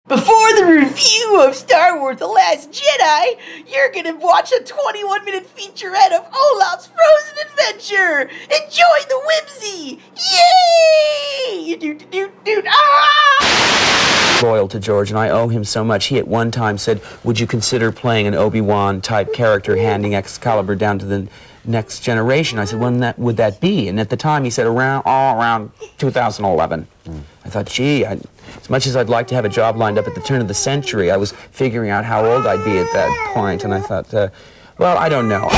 Before the review of Star Wars The Last Jedi, you're gonna watch a 21-minute featurette of Olaf's frozen adventure! Enjoy the whimsy! Yay! Ah! Loyal to George, and I owe him so much. He at one time said, would you consider playing an Obi-Wan type character handing Excalibur down to the next generation? I said, when would that be? And at the time he said around 2011. I thought, gee, as much as I'd like to have a job lined up at the turn of the century, I was figuring out how old I'd be at that point, and I thought, well, I don't know.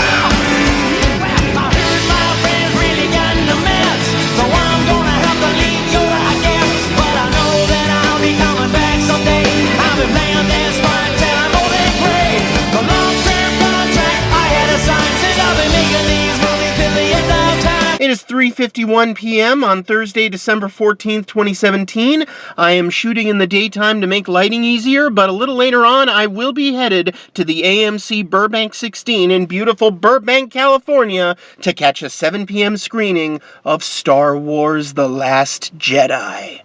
It is 3:51 p.m. on Thursday, December 14th, 2017. I am shooting in the daytime to make lighting easier, but a little later on, I will be headed to the AMC Burbank 16 in beautiful Burbank, California, to catch a 7 p.m. screening of Star Wars The Last Jedi.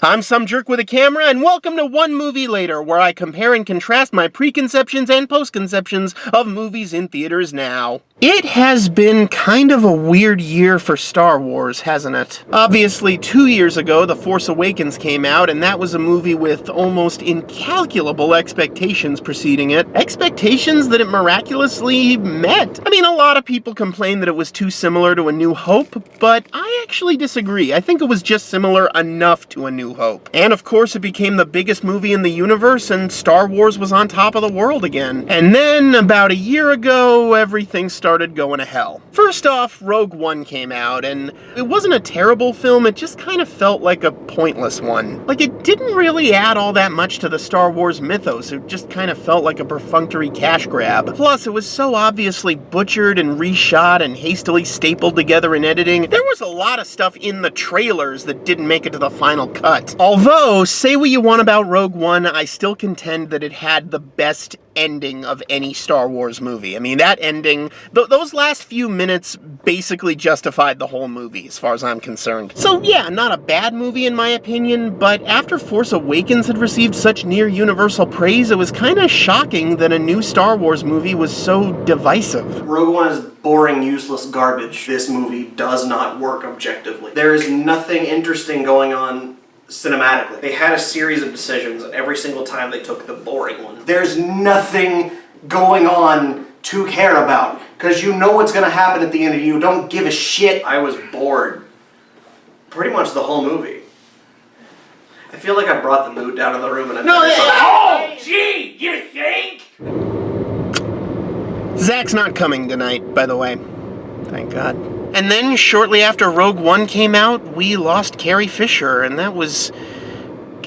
I'm some jerk with a camera, and welcome to One Movie Later, where I compare and contrast my preconceptions and postconceptions of movies in theaters now. It has been kind of a weird year for Star Wars, hasn't it? Obviously, 2 years ago, The Force Awakens came out, and that was a movie with almost incalculable expectations preceding it. Expectations that it miraculously met. I mean, a lot of people complain that it was too similar to A New Hope, but I actually disagree. I think it was just similar enough to A New Hope. And of course, it became the biggest movie in the universe, and Star Wars was on top of the world again. And then, about a year ago, everything started going to hell. First off, Rogue One came out, and it wasn't a terrible film, it just kind of felt like a pointless one. Like, it didn't really add all that much to the Star Wars mythos, it just kind of felt like a perfunctory cash grab. Plus, it was so obviously butchered and reshot and hastily stapled together in editing. There was a lot of stuff in the trailers that didn't make it to the final cut. Although, say what you want about Rogue One, I still contend that it had the best ending of any Star Wars movie. I mean, that ending, those last few minutes basically justified the whole movie, as far as I'm concerned. So yeah, not a bad movie in my opinion, but after Force Awakens had received such near universal praise, it was kind of shocking that a new Star Wars movie was so divisive. Rogue One is boring, useless garbage. This movie does not work objectively. There is nothing interesting going on cinematically. They had a series of decisions, and every single time they took the boring one. There's nothing going on to care about, because you know what's going to happen at the end and you don't give a shit. I was bored pretty much the whole movie. I feel like I brought the mood down in the room and oh, gee, you think? Zach's not coming tonight, by the way. Thank God. And then, shortly after Rogue One came out, we lost Carrie Fisher, and that was...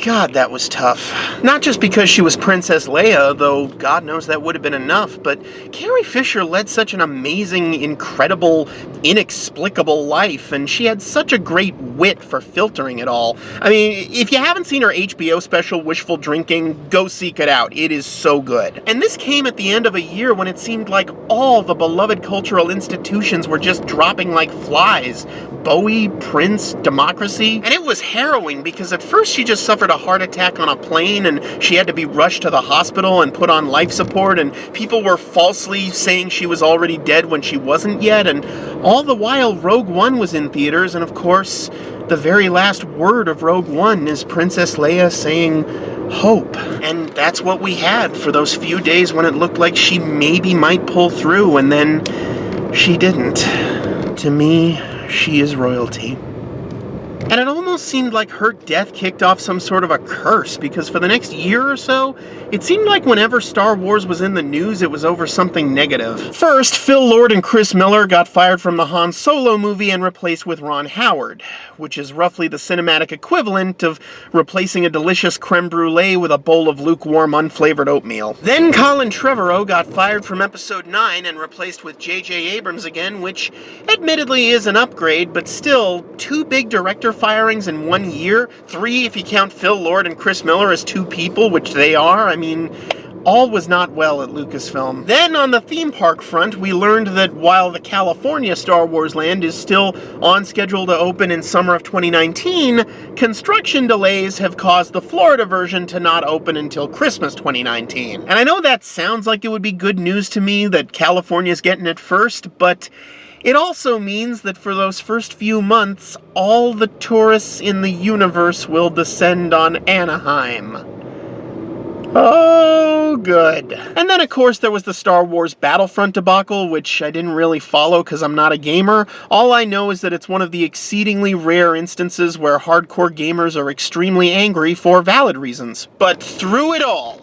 God, that was tough. Not just because she was Princess Leia, though God knows that would have been enough, but Carrie Fisher led such an amazing, incredible, inexplicable life, and she had such a great wit for filtering it all. I mean, if you haven't seen her HBO special, Wishful Drinking, go seek it out. It is so good. And this came at the end of a year when it seemed like all the beloved cultural institutions were just dropping like flies. Bowie, Prince, democracy. And it was harrowing because at first she just suffered a heart attack on a plane and she had to be rushed to the hospital and put on life support, and people were falsely saying she was already dead when she wasn't yet, and all the while Rogue One was in theaters, and of course the very last word of Rogue One is Princess Leia saying hope. And that's what we had for those few days when it looked like she maybe might pull through, and then she didn't. To me, she is royalty. And it almost seemed like her death kicked off some sort of a curse, because for the next year or so, it seemed like whenever Star Wars was in the news, it was over something negative. First, Phil Lord and Chris Miller got fired from the Han Solo movie and replaced with Ron Howard, which is roughly the cinematic equivalent of replacing a delicious creme brulee with a bowl of lukewarm, unflavored oatmeal. Then Colin Trevorrow got fired from Episode 9 and replaced with J.J. Abrams again, which admittedly is an upgrade, but still, 2 big director firings in 1 year, 3 if you count Phil Lord and Chris Miller as 2 people, which they are. I mean, all was not well at Lucasfilm. Then on the theme park front, we learned that while the California Star Wars land is still on schedule to open in summer of 2019, construction delays have caused the Florida version to not open until Christmas 2019. And I know that sounds like it would be good news to me that California's getting it first, but it also means that for those first few months, all the tourists in the universe will descend on Anaheim. Oh, good. And then, of course, there was the Star Wars Battlefront debacle, which I didn't really follow because I'm not a gamer. All I know is that it's one of the exceedingly rare instances where hardcore gamers are extremely angry for valid reasons. But through it all,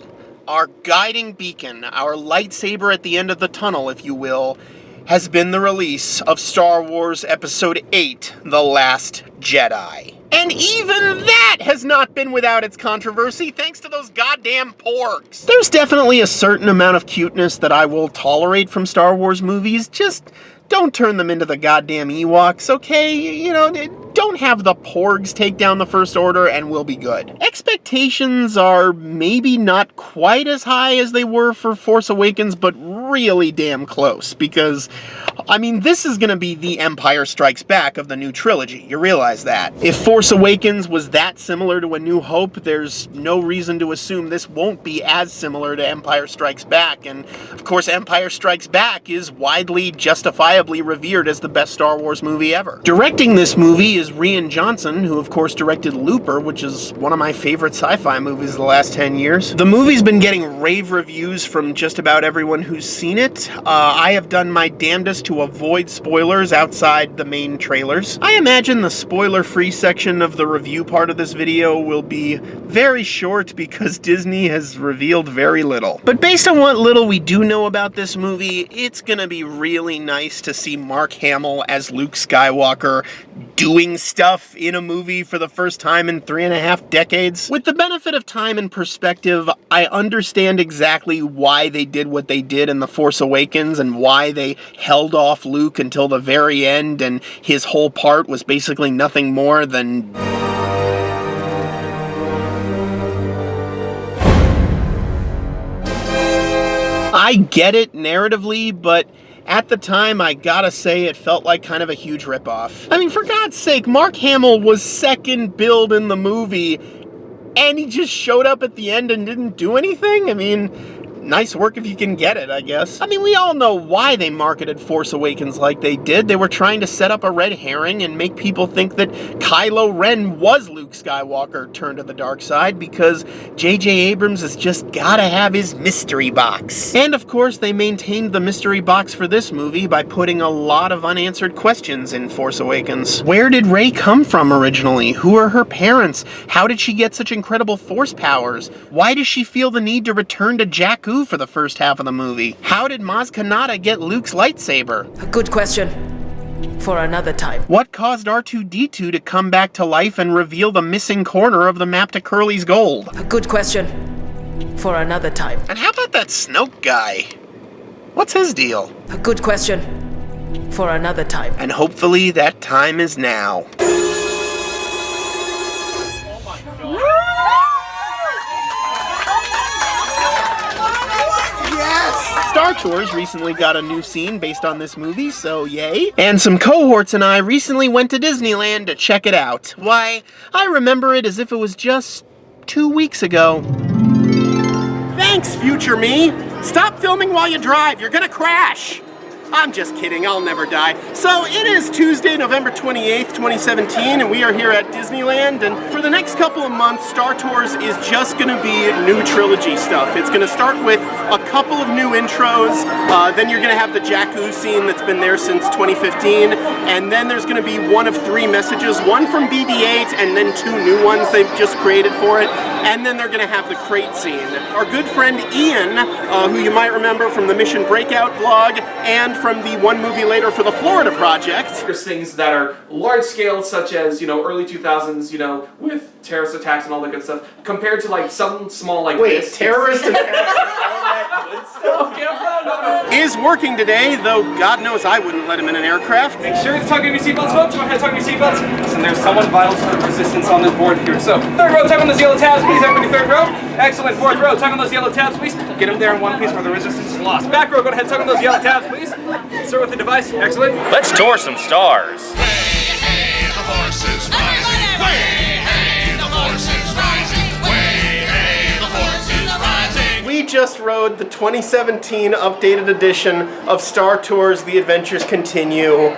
our guiding beacon, our lightsaber at the end of the tunnel, if you will, has been the release of Star Wars Episode 8, The Last Jedi. And even that has not been without its controversy, thanks to those goddamn porgs. There's definitely a certain amount of cuteness that I will tolerate from Star Wars movies, just don't turn them into the goddamn Ewoks, okay? You know, don't have the porgs take down the First Order and we'll be good. Expectations are maybe not quite as high as they were for Force Awakens, but really damn close, because I mean, this is gonna be the Empire Strikes Back of the new trilogy. You realize that. If Force Awakens was that similar to A New Hope, there's no reason to assume this won't be as similar to Empire Strikes Back. And of course, Empire Strikes Back is widely, justifiably revered as the best Star Wars movie ever. Directing this movie is Rian Johnson, who of course directed Looper, which is one of my favorite sci-fi movies of the last 10 years. The movie's been getting rave reviews from just about everyone who's seen it. I have done my damnedest to avoid spoilers outside the main trailers. I imagine the spoiler-free section of the review part of this video will be very short because Disney has revealed very little. But based on what little we do know about this movie, it's gonna be really nice to see Mark Hamill as Luke Skywalker doing stuff in a movie for the first time in 3.5 decades. With the benefit of time and perspective, I understand exactly why they did what they did in The Force Awakens and why they held off Luke until the very end, and his whole part was basically nothing more than I get it narratively, but at the time, I gotta say, it felt like kind of a huge ripoff. I mean, for God's sake, Mark Hamill was second billed in the movie, and he just showed up at the end and didn't do anything? I mean, nice work if you can get it, I guess. I mean, we all know why they marketed Force Awakens like they did. They were trying to set up a red herring and make people think that Kylo Ren was Luke Skywalker turned to the dark side, because J.J. Abrams has just gotta have his mystery box. And of course, they maintained the mystery box for this movie by putting a lot of unanswered questions in Force Awakens. Where did Rey come from originally? Who are her parents? How did she get such incredible Force powers? Why does she feel the need to return to Jakku for the first half of the movie? How did Maz Kanata get Luke's lightsaber? A good question. For another time. What caused R2-D2 to come back to life and reveal the missing corner of the map to Curly's gold? A good question. For another time. And how about that Snoke guy? What's his deal? A good question. For another time. And hopefully that time is now. Star Tours recently got a new scene based on this movie, so yay. And some cohorts and I recently went to Disneyland to check it out. Why, I remember it as if it was just 2 weeks ago. Thanks, future me. Stop filming while you drive, you're gonna crash. I'm just kidding, I'll never die. So it is Tuesday, November 28th, 2017, and we are here at Disneyland, and for the next couple of months, Star Tours is just gonna be new trilogy stuff. It's gonna start with a couple of new intros, then you're gonna have the Jakku scene that's been there since 2015, and then there's gonna be one of 3 messages, one from BB-8, and then 2 new ones they've just created for it, and then they're gonna have the crate scene. Our good friend Ian, who you might remember from the Mission Breakout vlog, and from the One Movie Later for the Florida project. There's things that are large scale, such as, early 2000s, with terrorist attacks and all that good stuff, compared to like some small like Wait, this. terrorist attacks and all that good Okay, no. is working today, though God knows I wouldn't let him in an aircraft. Make sure to tug on your seatbelts, folks. Go ahead, tug on your seatbelts. Listen, there's someone vital to the resistance on this board here. So, third row, tug on those yellow tabs, please. Everybody, third row. Excellent. Fourth row, tug on those yellow tabs, please. Get them there in one piece where the resistance is lost. Back row, go ahead, tug on those yellow tabs, please. Start with the device. Excellent. Let's tour some stars. We just rode the 2017 updated edition of Star Tours The Adventures Continue.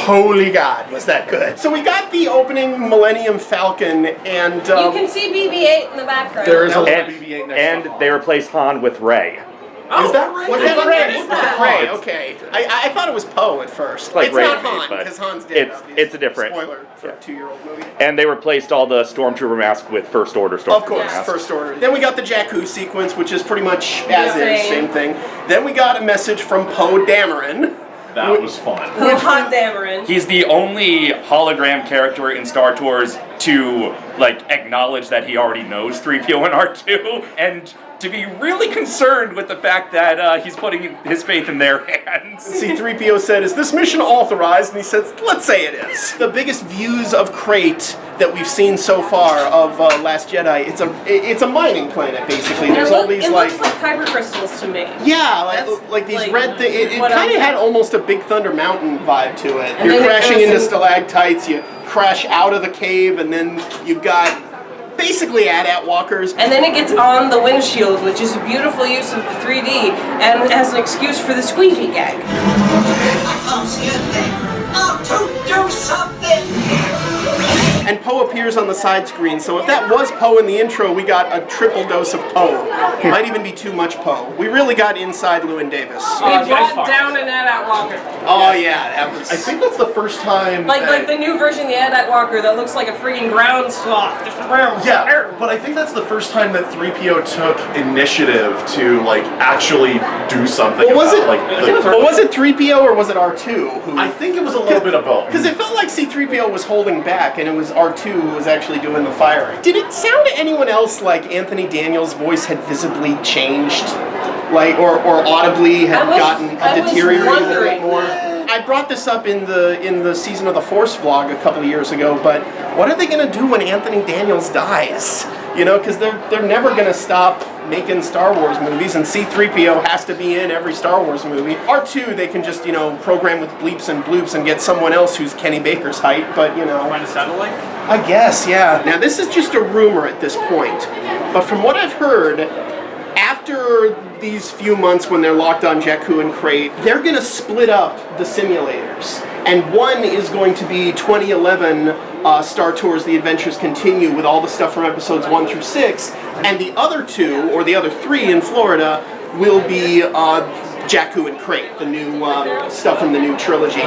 Holy God, was that good. So we got the opening Millennium Falcon, and you can see BB-8 in the background. There is a BB-8 next and they replaced Han with Rey. Is that Rey? Was that Rey? Was that Rey? Okay. I thought it was Poe at first. Like it's Rey not to me, Han, but because Han's dead. it's a different. Spoiler for a 2-year-old movie. And they replaced all the Stormtrooper masks with First Order Stormtrooper Of course, masks. First Order. Then we got the Jakku sequence, which is pretty much as is, same thing. Then we got a message from Poe Dameron. That was fun. Oh, hot Dameron. He's the only hologram character in Star Tours to like acknowledge that he already knows 3PO and R2 and to be really concerned with the fact that he's putting his faith in their hands. C-3PO said, "Is this mission authorized?" And he says, "Let's say it is." The biggest views of Crate that we've seen so far of Last Jedi, it's a mining planet basically. There's all these it like looks like kyber crystals to me. yeah, like these red things. It kind of had almost a Big Thunder Mountain vibe to it. And You're then it crashing goes into in- stalactites. You crash out of the cave, and then you've got basically AT-AT walkers. And then it gets on the windshield, which is a beautiful use of the 3D, and as an excuse for the squeegee gag. I can't see a thing. Now to do something. And Poe appears on the side screen, so if that was Poe in the intro, we got a triple dose of Poe. Might even be too much Poe. We really got inside Llewyn Davis. They brought down an AT-AT walker. Oh yeah, that was... I think that's the first time. Like the new version of the AT-AT walker that looks like a freaking ground sloth. Yeah, but I think that's the first time that 3PO took initiative to like actually do something. Well, was about, it 3PO or was it R2? Who, I think it was a little bit of both. Because it felt like C-3PO was holding back and it was R2 who was actually doing the firing. Did it sound to anyone else like Anthony Daniels' voice had visibly changed? Like, or audibly had deteriorated a bit more? I brought this up in the Season of the Force vlog a couple of years ago, but what are they going to do when Anthony Daniels dies? You know, because they're never going to stop making Star Wars movies, and C-3PO has to be in every Star Wars movie. R2, they can just, program with bleeps and bloops and get someone else who's Kenny Baker's height, but, Find a satellite? I guess, yeah. Now, this is just a rumor at this point, but from what I've heard, after these few months when they're locked on Jakku and Crate, they're going to split up the simulators. And one is going to be 2011 Star Tours The Adventures Continue with all the stuff from episodes 1 through 6, and the other two, or the other 3 in Florida, will be Jakku and Crate, the new stuff from the new trilogy,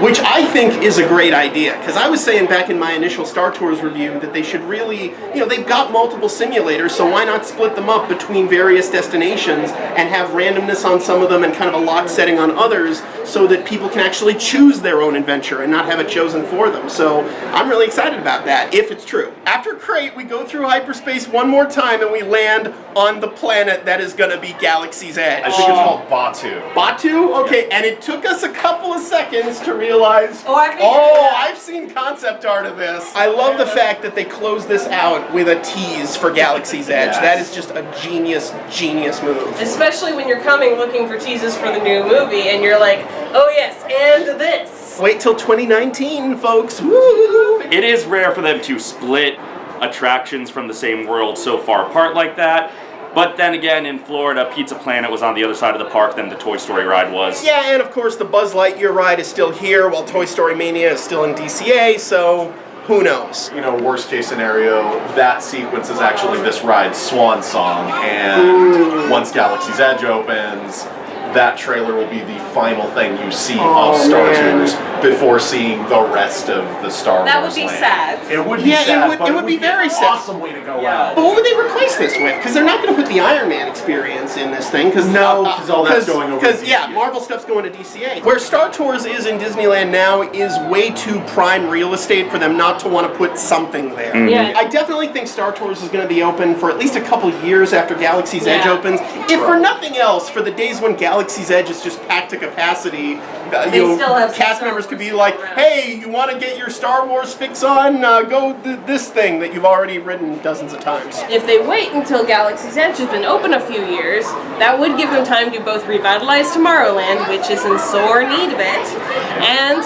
which I think is a great idea, because I was saying back in my initial Star Tours review that they should really, they've got multiple simulators, so why not split them up between various destinations and have randomness on some of them and kind of a locked setting on others so that people can actually choose their own adventure and not have it chosen for them. So I'm really excited about that, if it's true. After Crate, we go through hyperspace one more time and we land on the planet that is going to be Galaxy's Edge. I think it's called Batu. Batu? Okay, and it took us a couple of seconds to realize, I've seen concept art of this. I love the fact that they close this out with a tease for Galaxy's Edge. Yes. That is just a genius move. Especially when you're coming looking for teases for the new movie, and you're like, oh yes, and this. Wait till 2019, folks. Woo! It is rare for them to split attractions from the same world so far apart like that. But then again, in Florida, Pizza Planet was on the other side of the park than the Toy Story ride was. Yeah, and of course the Buzz Lightyear ride is still here while Toy Story Mania is still in DCA, so who knows? Worst case scenario, that sequence is actually this ride's swan song, and once Galaxy's Edge opens, that trailer will be the final thing you see of Star Tours before seeing the rest of the Star Wars. That would be land. sad. It would be Yeah, sad, it would be very an sad. awesome way to go out. But what would they replace this with? Because they're not going to put the Iron Man experience in this thing. Cause, No, 'cause all that's going over to Because, yeah, DCA. Marvel stuff's going to DCA. Where Star Tours is in Disneyland now is way too prime real estate for them not to want to put something there. Yeah. I definitely think Star Tours is going to be open for at least a couple years after Galaxy's Edge Yeah. opens. If for nothing else, for the days when Galaxy's Edge is just packed to capacity, still have cast Star members could be Wars like, around. hey, you want to get your Star Wars fix on? Go this thing that you've already ridden dozens of times. If they wait until Galaxy's Edge has been open a few years, that would give them time to both revitalize Tomorrowland, which is in sore need of it, and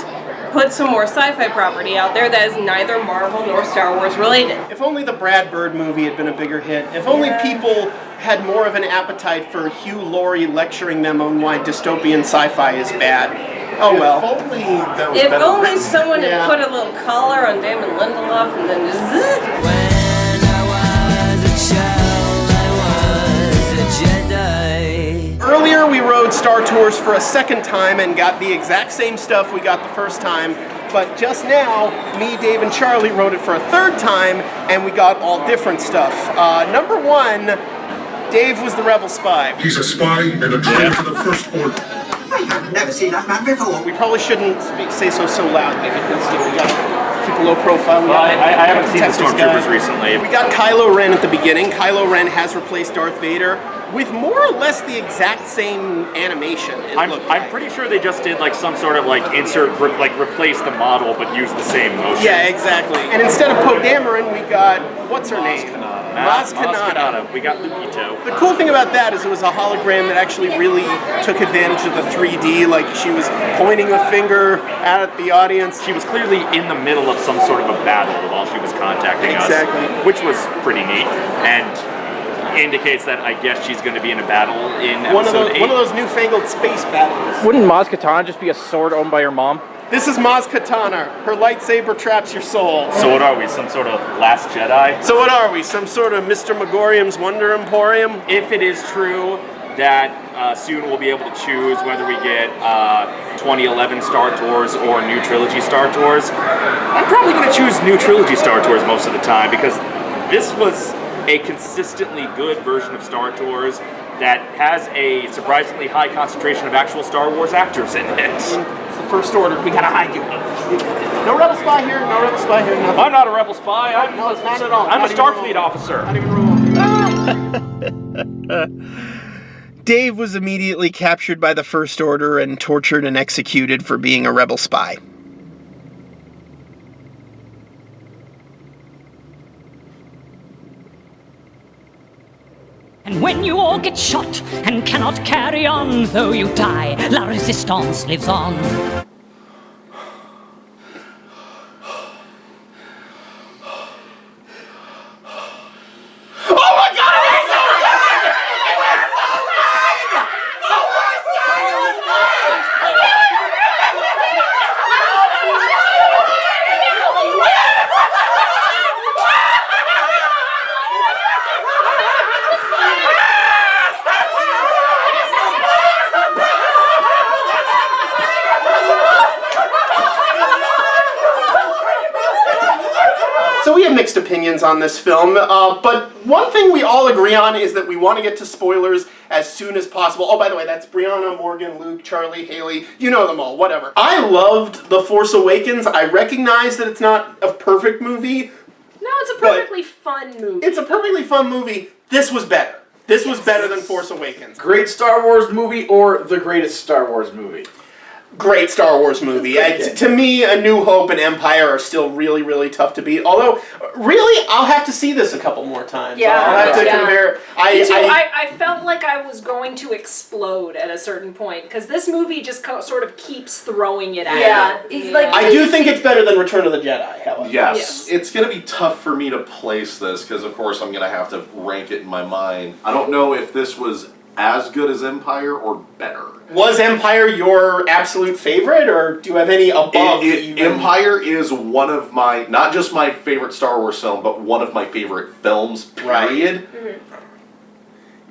put some more sci-fi property out there that is neither Marvel nor Star Wars related. If only the Brad Bird movie had been a bigger hit. If only people had more of an appetite for Hugh Laurie lecturing them on why dystopian sci-fi is bad. Oh well. If only there was If better only written. someone Yeah. had put a little collar on Damon Lindelof and then just zzz. When I was a child, I was a Jedi. Earlier we rode Star Tours for a second time and got the exact same stuff we got the first time. But just now, me, Dave, and Charlie rode it for a third time, and we got all different stuff. Number one, Dave was the rebel spy. He's a spy and a traitor to the First Order. I have never seen that man before. We probably shouldn't say so loudly because we got to keep a low profile. We Well, gotta I haven't seen the protect this Stormtroopers guy. recently. We got Kylo Ren at the beginning. Kylo Ren has replaced Darth Vader with more or less the exact same animation. I'm pretty sure they just did like some sort of like replace the model but use the same motion. Yeah, exactly. And instead of Poe Dameron, we got, what's her name? Maz Maz Kanata. Kanata. We got Lupito. The cool thing about that is it was a hologram that actually really took advantage of the 3D. Like she was pointing a finger at the audience. She was clearly in the middle of some sort of a battle while she was contacting Exactly. us, which was pretty neat and indicates that I guess she's going to be in a battle in episode 8. One of those newfangled space battles. Wouldn't Maz Kanata just be a sword owned by your mom? This is Maz Kanata. Her lightsaber traps your soul. So what are we, some sort of Last Jedi? So what are we? Some sort of Mr. Megorium's Wonder Emporium? If it is true that soon we'll be able to choose whether we get 2011 Star Tours or New Trilogy Star Tours, I'm probably going to choose New Trilogy Star Tours most of the time because this was a consistently good version of Star Tours that has a surprisingly high concentration of actual Star Wars actors in it. It's the First Order. We gotta hide you. No rebel spy here. No rebel spy here. Nothing. I'm not a rebel spy. No, it's not at all. I'm Not a even Starfleet remotely. officer. Not even remotely. Dave was immediately captured by the First Order and tortured and executed for being a rebel spy. And when you all get shot and cannot carry on, though you die, La Resistance lives on. Oh my God! So we have mixed opinions on this film, but one thing we all agree on is that we want to get to spoilers as soon as possible. Oh, by the way, that's Brianna, Morgan, Luke, Charlie, Haley. You know them all, whatever. I loved The Force Awakens. I recognize that it's not a perfect movie. No, it's a perfectly fun movie. It's a perfectly fun movie. This was better. This was better than Force Awakens. Great Star Wars movie or the greatest Star Wars movie? Great Star Wars movie. To me, A New Hope and Empire are still really, really tough to beat. Although, really, I'll have to see this a couple more times. Yeah, I'll have to yeah. compare. Me too. I felt like I was going to explode at a certain point because this movie just sort of keeps throwing it at you. Like, I do think it's better than Return of the Jedi, however. Yes. It's going to be tough for me to place this because, of course, I'm going to have to rank it in my mind. I don't know if this was as good as Empire or better. Was Empire your absolute favorite, or do you have any above? Empire is one of my, not just my favorite Star Wars film, but one of my favorite films, period. Right.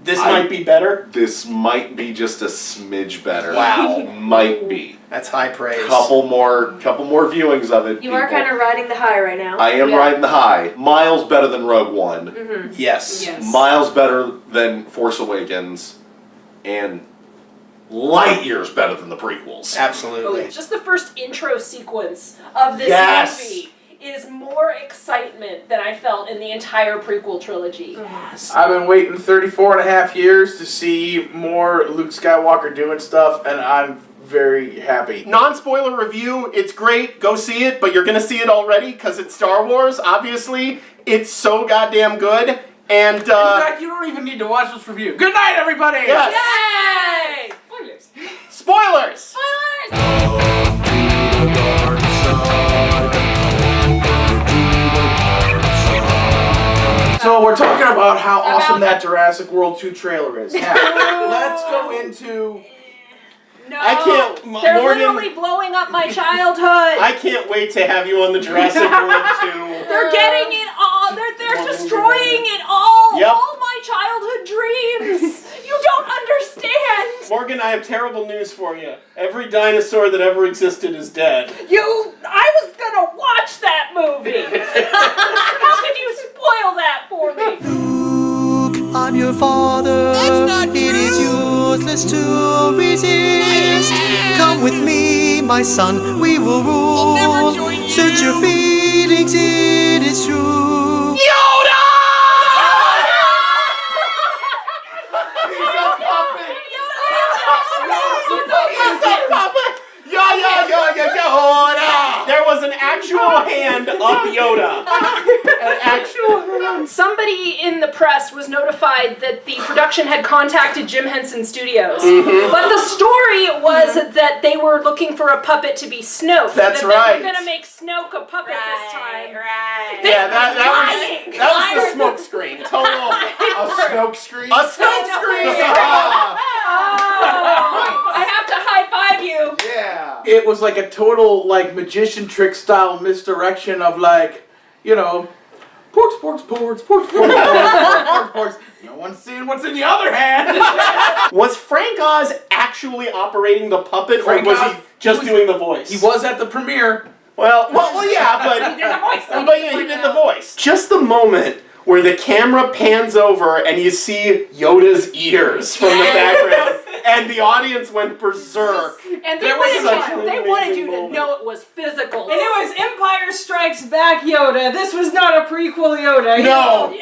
This might be better? This might be just a smidge better. Wow. Might be. That's high praise. Couple more viewings of it. You are kind of riding the high right now. I am riding the high. Miles better than Rogue One. Mm-hmm. Yes. Miles better than Force Awakens. And light years better than the prequels. Absolutely. Just the first intro sequence of this movie is more excitement than I felt in the entire prequel trilogy. I've been waiting 34 and a half years to see more Luke Skywalker doing stuff, and I'm very happy. Non-spoiler review, it's great, go see it, but you're gonna see it already because it's Star Wars, obviously. It's so goddamn good, and in fact, you don't even need to watch this review. Good night, everybody! Yes. Yay! Spoilers! Spoilers! So we're talking about how awesome that Jurassic World 2 trailer is. Now, let's go into... No, I can't, they're Morgan, literally blowing up my childhood. I can't wait to have you on the Jurassic World 2. They're getting it all. They're destroying it all. Yep. All my childhood dreams. You don't understand. Morgan, I have terrible news for you. Every dinosaur that ever existed is dead. I was gonna watch that movie. How could you spoil that for me? Luke, I'm your father. That's not true. It is useless to resist. Come with me, my son. We will rule. I'll never join you. Search your feelings. It is true. Yoda! Yoda! There was an actual hand up Yoda. An actual hand. Somebody in the press was notified that the production had contacted Jim Henson Studios. But the story was that they were looking for a puppet to be Snoke. That's that right. They were going to make Snoke a puppet this time. Right. Yeah, that was the smoke screen. Total. A Snoke screen? A smoke screen! I have to high five you. Yeah. It was like a total, like, magician trick style misdirection of, like, you know, porks. No one's seeing what's in the other hand. Was Frank Oz actually operating the puppet, or was he just doing the voice? He was at the premiere. Well, yeah, but He did the voice. But yeah, he did the voice. Just the moment where the camera pans over and you see Yoda's ears from the background, and the audience went berserk. And they wanted you to know it was physical. And it was Empire Strikes Back Yoda. This was not a prequel Yoda. No. He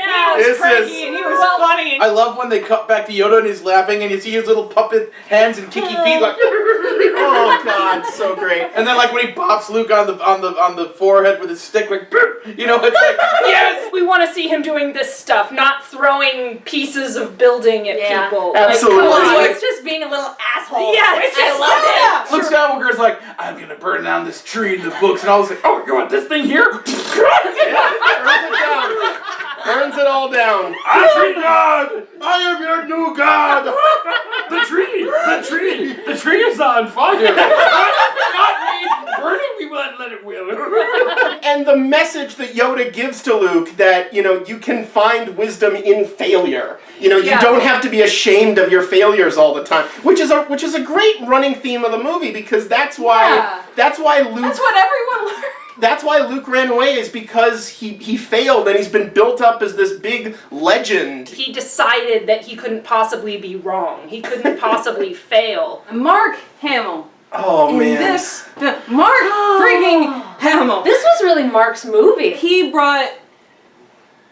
was cranky and he was funny. I love when they cut back to Yoda and he's laughing and you see his little puppet hands and kicky feet like. Oh God, so great. And then like when he pops Luke on the forehead with his stick, like, you know, it's like, yes. We want to see him doing this stuff, not throwing pieces of building at people. Absolutely. Like, it's just being a little asshole. Yes, I love it. Luke Skywalker's like, I'm gonna burn down this tree in the books, and I was like, oh, you want this thing here? Burns it down. Burns it all down. I am God! I am your new God! The tree is on fire! Not me! Burn it, we won't let it will. And the message that Yoda gives to Luke that, you know, you can find wisdom in failure. You know, you don't have to be ashamed of your failures all the time, which is a great running theme of the movie, because that's why Luke. That's what everyone learned. That's why Luke ran away, is because he failed and he's been built up as this big legend. He decided that he couldn't possibly be wrong. He couldn't possibly fail. Mark Hamill. Oh man. Mark freaking Hamill. This was really Mark's movie. He brought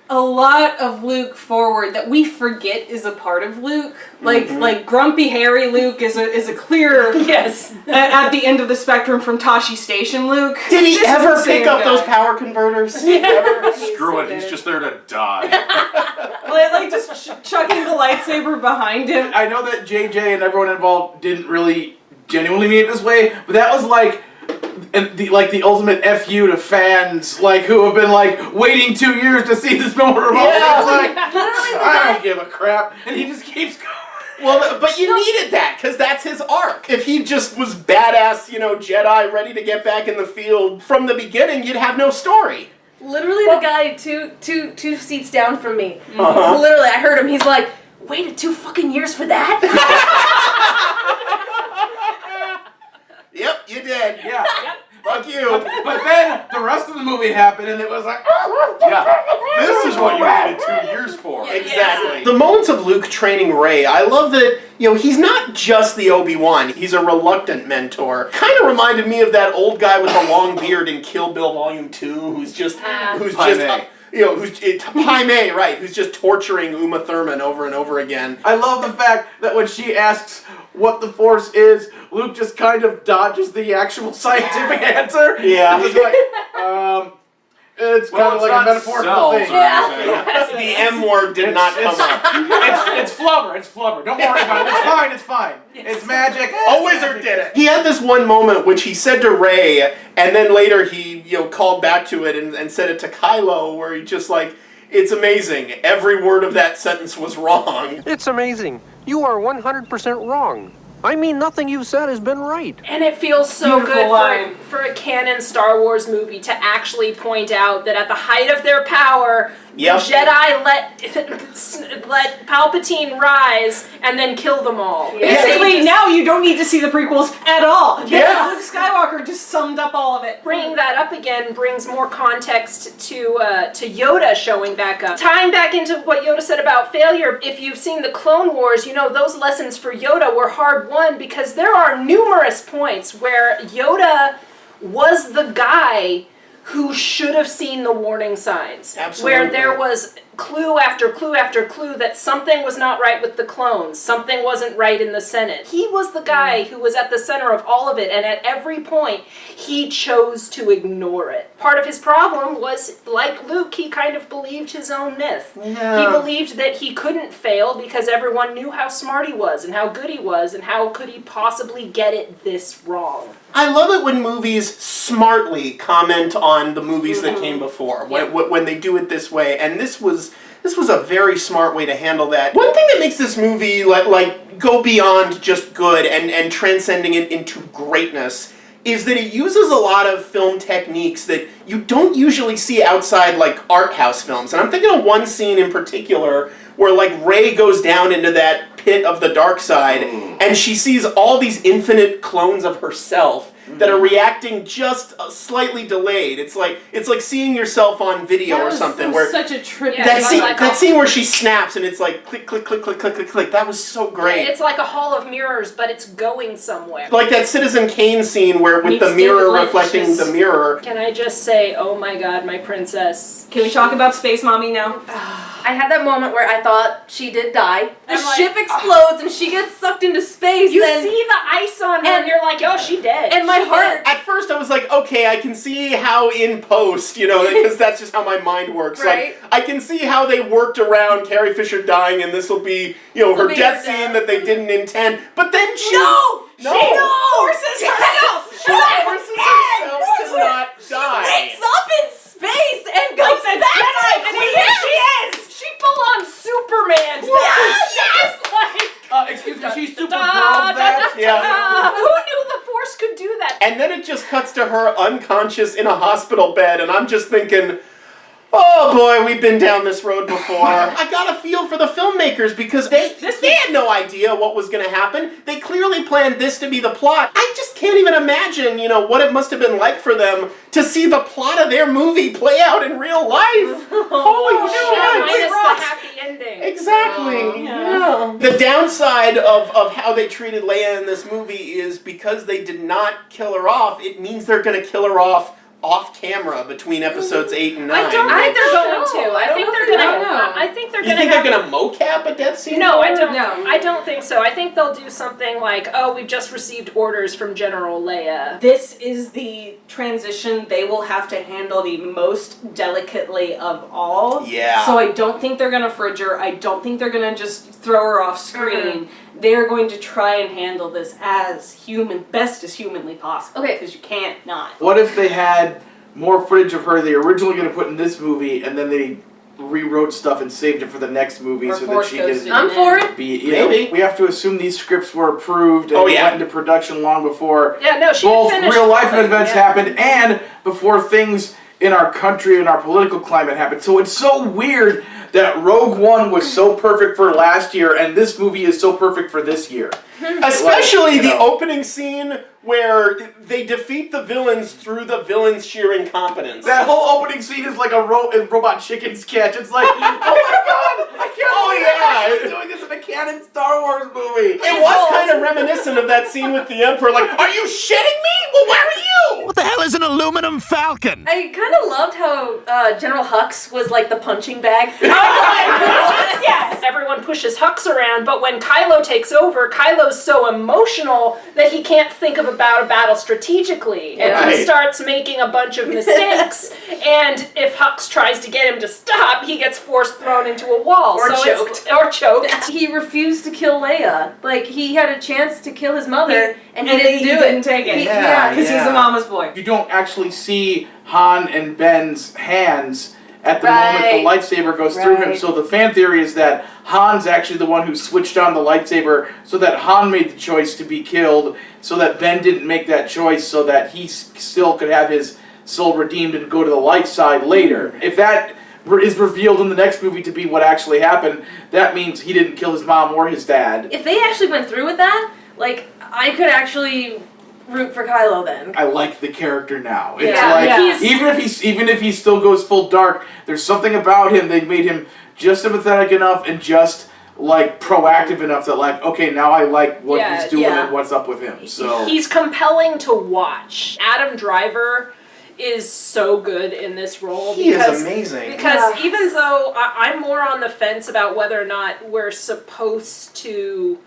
a lot of Luke forward that we forget is a part of Luke. Like grumpy hairy Luke is a clear at the end of the spectrum from Tashi Station Luke. Did he ever pick up those power converters? Screw it, he's just there to die. like just chucking the lightsaber behind him. I know that JJ and everyone involved didn't really genuinely mean it this way, but that was like the ultimate FU to fans, like, who have been like waiting 2 years to see this moment. I don't give a crap, and he just keeps going. Well, but you needed that, because that's his arc. If he just was badass, you know, Jedi, ready to get back in the field from the beginning, you'd have no story. Literally, the guy two seats down from me. Literally, I heard him. He's like, waited 2 fucking years for that? Yep, you did. Yeah. Fuck you. But then the rest of the movie happened, and it was like, Yeah, this is what you waited 2 years for. Exactly. The moments of Luke training Rey, I love that, he's not just the Obi-Wan, he's a reluctant mentor. Kind of reminded me of that old guy with the long beard in Kill Bill Volume 2, who's just Pai Mei, right, who's just torturing Uma Thurman over and over again. I love the fact that when she asks what the Force is, Luke just kind of dodges the actual scientific answer. Yeah. Just like, it's kind of like a metaphorical thing. The M word did not come up. It's flubber. Don't worry about it. It's fine. It's magic. A wizard did it. He had this one moment which he said to Rey, and then later he called back to it and said it to Kylo, where he just like, it's amazing. Every word of that sentence was wrong. It's amazing. You are 100% wrong. I mean, nothing you've said has been right. And it feels so Beautiful good line. for a canon Star Wars movie to actually point out that at the height of their power, Yep. the Jedi let Palpatine rise and then kill them all. Basically, now you don't need to see the prequels at all. Yeah. Luke Skywalker just summed up all of it. Bringing that up again brings more context to Yoda showing back up. Tying back into what Yoda said about failure, if you've seen the Clone Wars, those lessons for Yoda were hard won because there are numerous points where Yoda was the guy who should have seen the warning signs. Absolutely. Where there was clue after clue after clue that something was not right with the clones, something wasn't right in the Senate. He was the guy who was at the center of all of it, and at every point, he chose to ignore it. Part of his problem was, like Luke, he kind of believed his own myth. Yeah. He believed that he couldn't fail because everyone knew how smart he was, and how good he was, and how could he possibly get it this wrong. I love it when movies smartly comment on the movies that came before, when they do it this way, and this was a very smart way to handle that. One thing that makes this movie like go beyond just good and transcending it into greatness is that it uses a lot of film techniques that you don't usually see outside like art house films. And I'm thinking of one scene in particular where like Rey goes down into that pit of the dark side and she sees all these infinite clones of herself that are reacting just slightly delayed. It's like seeing yourself on video or something. That was such a trip. That scene where she snaps and it's like click, click, click, click, click, click, click. That was so great. It's like a hall of mirrors, but it's going somewhere. Like that Citizen Kane scene where with the mirror reflecting the mirror. Can I just say, oh my god, my princess. Can we talk about Space Mommy now? I had that moment where I thought she did die. The I'm like, ship explodes and she gets sucked into space. You see the ice on her and you're like, oh, she dead. And my heart. At first I was like, okay, I can see how in post, because that's just how my mind works. Right. Like, I can see how they worked around Carrie Fisher dying and this will be, her death scene that they didn't intend. But then she... No! She forces herself! She forces herself to not die. Wakes up in space and goes back and here she is! She full on Superman. Yes! Excuse me, she super girled that? Yeah. Who knew the Force could do that? And then it just cuts to her unconscious in a hospital bed, and I'm just thinking, oh boy, we've been down this road before. I got a feel for the filmmakers because they had no idea what was going to happen. They clearly planned this to be the plot. I just can't even imagine, what it must have been like for them to see the plot of their movie play out in real life. Holy shit! Minus the happy ending. Exactly. Yeah. The downside of how they treated Leia in this movie is because they did not kill her off, it means they're going to kill her off camera between episodes 8 and 9. I don't think they're going to. I think they're going to. You think they're going to mocap a death scene? No, I don't. No. I don't think so. I think they'll do something like, oh, we've just received orders from General Leia. This is the transition they will have to handle the most delicately of all. Yeah. So I don't think they're going to fridge her. I don't think they're going to just throw her off screen. They're going to try and handle this as best as humanly possible. Okay. Because you can't not. What if they had more footage of her they were originally going to put in this movie, and then they rewrote stuff and saved it for the next movie so that she didn't I'm for it. be... Maybe. We have to assume these scripts were approved and went into production long before both real-life events happened and before things in our country and our political climate happened. So it's so weird that Rogue One was so perfect for last year, and this movie is so perfect for this year. Especially the opening scene where they defeat the villains through the villains' sheer incompetence. That whole opening scene is like a Robot Chicken sketch. It's like, oh my god, I can't believe I'm doing this in a canon Star Wars movie. It was kind of reminiscent of that scene with the Emperor, like, are you shitting me? Well, where are you? What the hell is an aluminum falcon? I kind of loved how General Hux was like the punching bag. Yes! Everyone pushes Hux around, but when Kylo takes over, Kylo's so emotional that he can't think about a battle strategically. And he starts making a bunch of mistakes, and if Hux tries to get him to stop, he gets force thrown into a wall. Or choked. He refused to kill Leia. Like, he had a chance to kill his mother, and he didn't do it. Didn't take it. Because he's a mama's boy. You don't actually see Han and Ben's hands at the moment the lightsaber goes through him. So the fan theory is that Han's actually the one who switched on the lightsaber, so that Han made the choice to be killed, so that Ben didn't make that choice, so that he still could have his soul redeemed and go to the light side later. If that is revealed in the next movie to be what actually happened, that means he didn't kill his mom or his dad. If they actually went through with that, like, I could actually root for Kylo then. I like the character now. It's like even if he still goes full dark, there's something about him. They made him just sympathetic enough and just like proactive enough that like, okay, now I like what he's doing and what's up with him. So he's compelling to watch. Adam Driver is so good in this role. He is amazing. Because even though I'm more on the fence about whether or not we're supposed to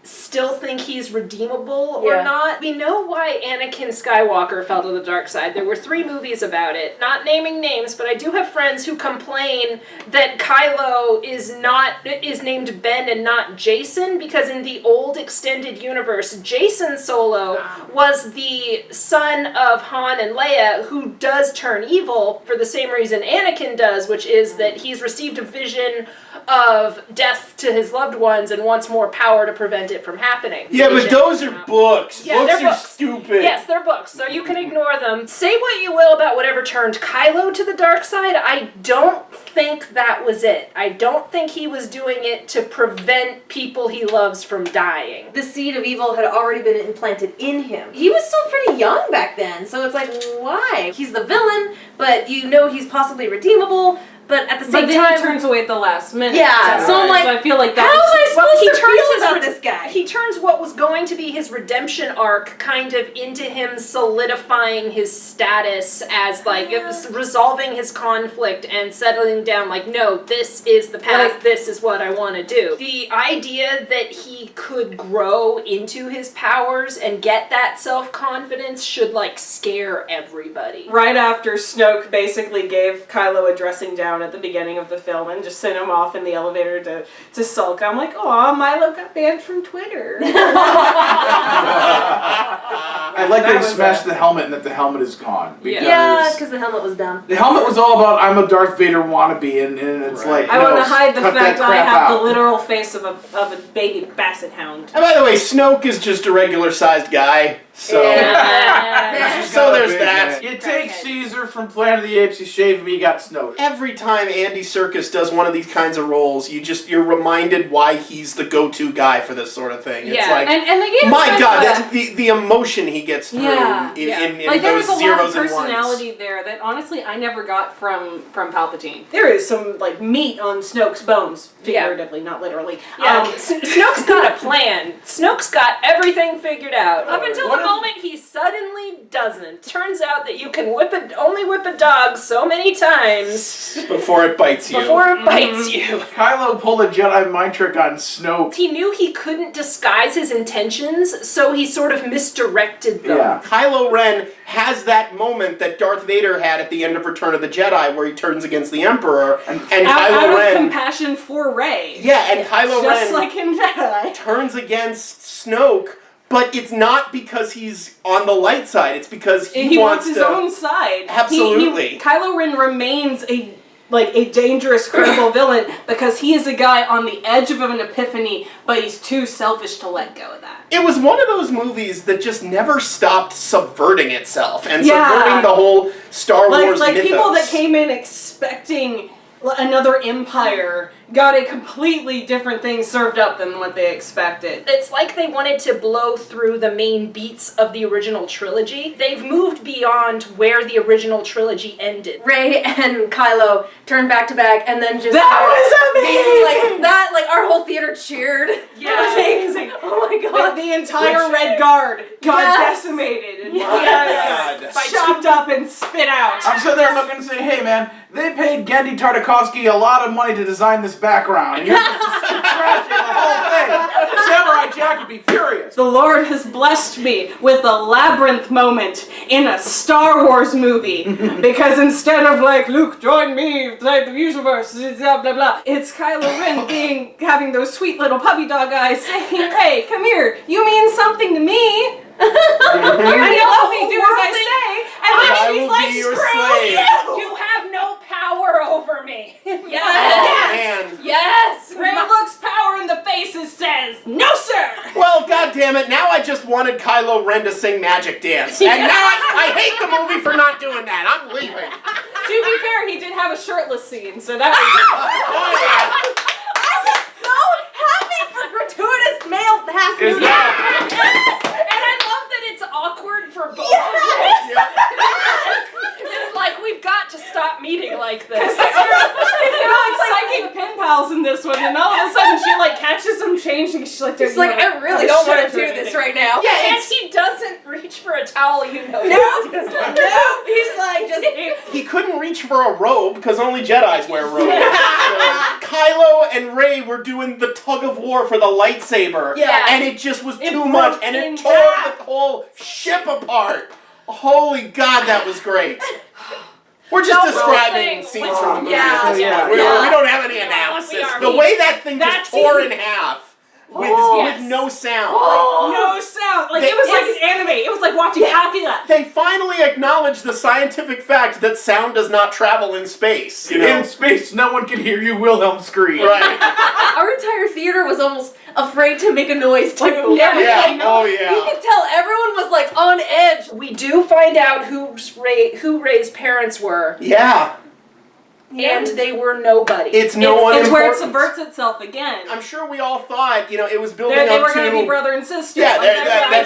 still think he's redeemable or not. We know why Anakin Skywalker fell to the dark side. There were 3 movies about it. Not naming names, but I do have friends who complain that Kylo is named Ben and not Jason, because in the old extended universe, Jason Solo was the son of Han and Leia, who does turn evil for the same reason Anakin does, which is that he's received a vision of death to his loved ones and wants more power to prevent it from happening. Yeah, but those are books. Yeah, books they're are books. stupid. Yes, they're books, so you can ignore them. Say what you will about whatever turned Kylo to the dark side, I don't think that was it. I don't think he was doing it to prevent people he loves from dying. The seed of evil had already been implanted in him. He was still pretty young back then, so it's like, why? He's the villain, but you know he's possibly redeemable. But at the same time, he turns away at the last minute. Yeah, so I'm like, so I feel like how am I supposed to feel about this guy? He turns what was going to be his redemption arc kind of into him solidifying his status as like resolving his conflict and settling down like, no, this is the path, this is what I want to do. The idea that he could grow into his powers and get that self-confidence should like scare everybody. Right after Snoke basically gave Kylo a dressing down at the beginning of the film and just sent him off in the elevator to sulk. I'm like, oh, Milo got banned from Twitter. I like that he smashed the helmet and that the helmet is gone. Because the helmet was dumb. The helmet was all about I'm a Darth Vader wannabe, and it's like, I want to hide the cut fact that I crap have out. the literal face of a baby basset hound. And by the way, Snoke is just a regular-sized guy, so so there's that. You take Caesar from Planet of the Apes, you shave him, you got Snoke. Every time Andy Serkis does one of these kinds of roles, you're reminded why he's the go-to guy for this sort of thing. It's like, and they gave my him God, the emotion he gets through in like there was those a lot of zeros and ones. personality there that honestly I never got from Palpatine. There is some like meat on Snoke's bones, figuratively, not literally. Yeah, Snoke's got a plan. Snoke's got everything figured out. Up until the moment he suddenly doesn't. Turns out that you can only whip a dog so many times before it bites you. Kylo pulled a Jedi mind trick on Snoke. He knew he couldn't disguise his intentions, so he sort of misdirected them. Yeah. Kylo Ren has that moment that Darth Vader had at the end of Return of the Jedi where he turns against the Emperor and out Kylo Ren of compassion for Rey. Yeah, and Kylo just Ren like in Jedi turns against Snoke, but it's not because he's on the light side. It's because he wants his to own side. Absolutely. Kylo Ren remains a dangerous, credible villain because he is a guy on the edge of an epiphany, but he's too selfish to let go of that. It was one of those movies that just never stopped subverting itself and subverting the whole Star Wars like mythos. people that came in expecting another empire got a completely different thing served up than what they expected. It's like they wanted to blow through the main beats of the original trilogy. They've moved beyond where the original trilogy ended. Rey and Kylo turned back to back, and then just that was amazing. Like that, like our whole theater cheered. Yeah, amazing. Oh my god! The entire Red Guard got decimated and chopped up and spit out. I'm sitting there looking and saying, hey man, they paid Genndy Tartakovsky a lot of money to design this background, and you're just trashing the whole thing. Samurai Jack would be furious. The Lord has blessed me with a labyrinth moment in a Star Wars movie, because instead of like, Luke, join me, save the universe, blah blah blah, it's Kylo Ren having those sweet little puppy dog eyes saying, hey, come here, you mean something to me. And you love me, do as I say, and then she's like, screw you! You have no power over me. Yes! Yes! Rey looks power in the face and says, no sir! Well, goddammit, now I just wanted Kylo Ren to sing Magic Dance. And now I hate the movie for not doing that. I'm leaving. To be fair, he did have a shirtless scene, so that was... I was so happy for gratuitous male half Is that- And I love that it's awkward for both of you. It's like, we've got to stop meeting like this. They're like psychic pen pals in this one, and all of a sudden she like catches him changing. She's like, I really don't shouldn't wanna do this right now. Yeah, and he doesn't reach for a towel, you know. No, he's like just. He couldn't reach for a robe because only Jedis wear robes. So Kylo and Rey were doing the tug of war for the lightsaber. Yeah. And it just was too much, and it tore the whole ship apart. Holy God, that was great. We're just describing scenes from the movie at this point. We don't have any analysis. The way that thing just tore in half with no sound. No sound. Like it was like an anime. It was like watching Dracula. They finally acknowledged the scientific fact that sound does not travel in space. You know? In space, no one can hear you Wilhelm scream. Right. Our entire theater was almost afraid to make a noise too. Oh yeah. You could tell everyone was like on edge. We do find out who Rey's parents were. Yeah. And they were nobody. It's no one It's where it important. subverts itself again. I'm sure we all thought, you know, it was building They up were to... going to be brother and sister. Yeah, Like,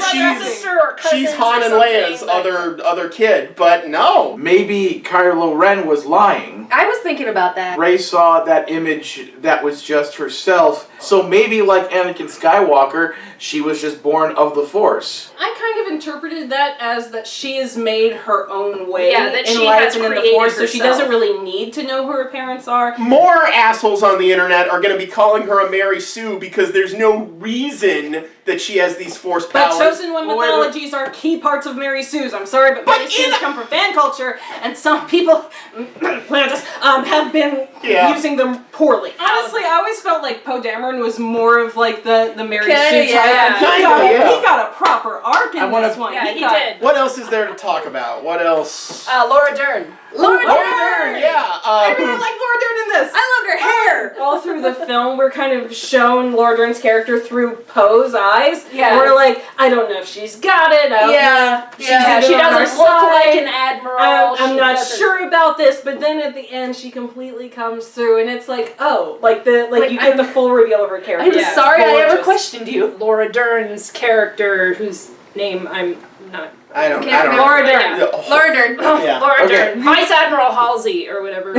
she's Han and Leia's other kid, but no. Maybe Kylo Ren was lying. I was thinking about that. Rey saw that image that was just herself, so maybe like Anakin Skywalker, she was just born of the Force. I kind of interpreted that as that she has made her own way that in she life has and in the created Force, so she herself. doesn't really need to know who her parents are. More assholes on the internet are going to be calling her a Mary Sue because there's no reason that she has these Force powers. But Chosen One mythologies are key parts of Mary Sue's. I'm sorry, but Mary Sue's come from fan culture, and some people have been using them poorly. Honestly, I always felt like Poe Dameron was more of like the Mary Sue type. He got a proper arc in this one. Yeah, he did. What else is there to talk about? What else? Laura Dern. Laura Dern, yeah. I really like Laura Dern in this. I loved her hair. All through the film, we're kind of shown Laura Dern's character through Poe's eyes. Yeah. We're like, I don't know if she's got it. I don't know. She's either She on our doesn't look like side. an admiral. I'm She not doesn't- sure about this, but then at the end, she completely comes through, and it's like, oh, like you get the full reveal of her character. I'm sorry I ever Gorgeous. questioned you. Laura Dern's character, whose name I'm not. I don't Laura Dern. Laura Dern. Laura Dern. Vice Admiral Halsey, or whatever.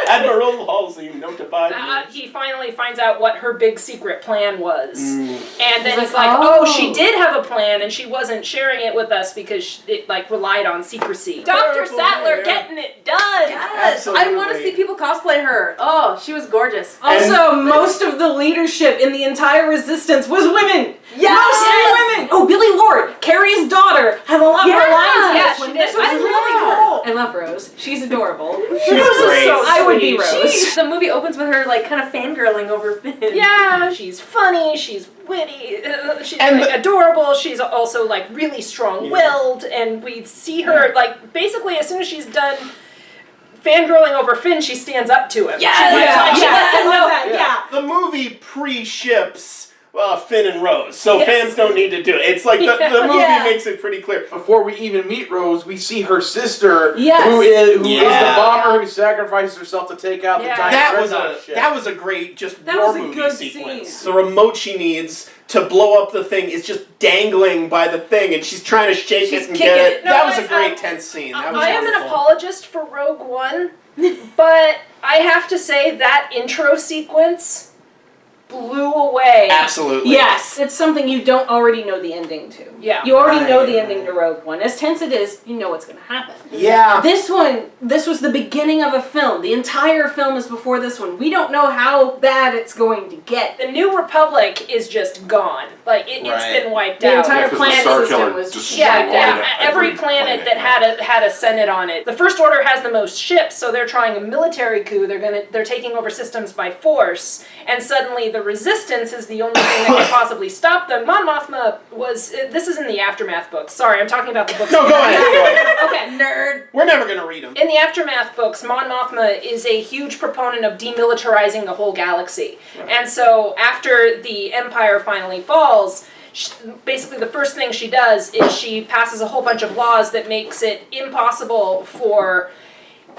Admiral Halsey notified me. He finally finds out what her big secret plan was. And then He's he's like, like, oh. she did have a plan, and she wasn't sharing it with us because it relied on secrecy. Dr. Sattler getting it done! Yes, I want to see people cosplay her. Oh, she was gorgeous. Also, most of the leadership in the entire Resistance was women. Yes! Mostly women. Oh, Billy Lord, Carrie's daughter, have a lot more lines in this one. she This did. was I really love cool. I love Rose. She's adorable. She's great. I would be Rose. The movie opens with her like kind of fangirling over Finn. Yeah, she's funny, she's witty, she's And adorable, she's also like really strong-willed, and we see her like basically as soon as she's done fangirling over Finn, she stands up to him. Yes! She lets him know. Yeah. The movie pre-ships Finn and Rose. So Yes. fans don't need to do it. It's like the movie Yeah. makes it pretty clear. Before we even meet Rose, we see her sister, Yes. who is the Yeah. bomber who sacrifices herself to take out the giant dreadnought ship. That was a great just That war was a movie good sequence. scene. The remote she needs to blow up the thing is just dangling by the thing, and she's trying to shake She's it and kicking get it. it. No, that was a I- great tense scene. That was I am an wonderful. apologist for Rogue One, but I have to say that intro sequence blew away. Absolutely. Yes, it's something you don't already know the ending to. Yeah. You already know the ending to Rogue One. As tense it is, you know what's going to happen. Yeah. This was the beginning of a film. The entire film is before this one. We don't know how bad it's going to get. The New Republic is just gone. Like, it's Right. been wiped The out. entire 'cause the planet Star system Killer was just wiped destroyed out. Every planet that had a Senate on it. The First Order has the most ships, so they're trying a military coup. They're taking over systems by force, and suddenly the Resistance is the only thing that can possibly stop them. Mon Mothma was. This is in the Aftermath books. Sorry, I'm talking about the books. No, go ahead. Go ahead. Okay, nerd. We're never gonna read them. In the Aftermath books, Mon Mothma is a huge proponent of demilitarizing the whole galaxy. Right. And so after the Empire finally falls, basically the first thing she does is she passes a whole bunch of laws that makes it impossible for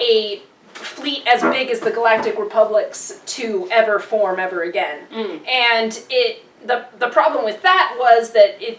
a fleet as big as the Galactic Republic's to ever form ever again. And the problem with that was that it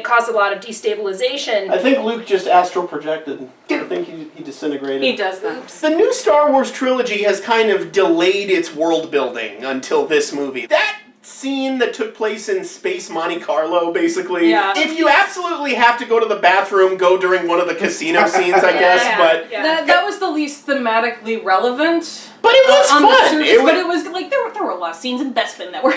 caused a lot of destabilization. I think Luke just astral projected. I think he disintegrated. He does that. The new Star Wars trilogy has kind of delayed its world building until this movie. That scene that took place in Space Monte Carlo, basically. Yeah. If you absolutely have to go to the bathroom, go during one of the casino scenes, I guess. But That was the least thematically relevant. But it was on the fun. surface, but it was like there were a lot of scenes in Bespin that were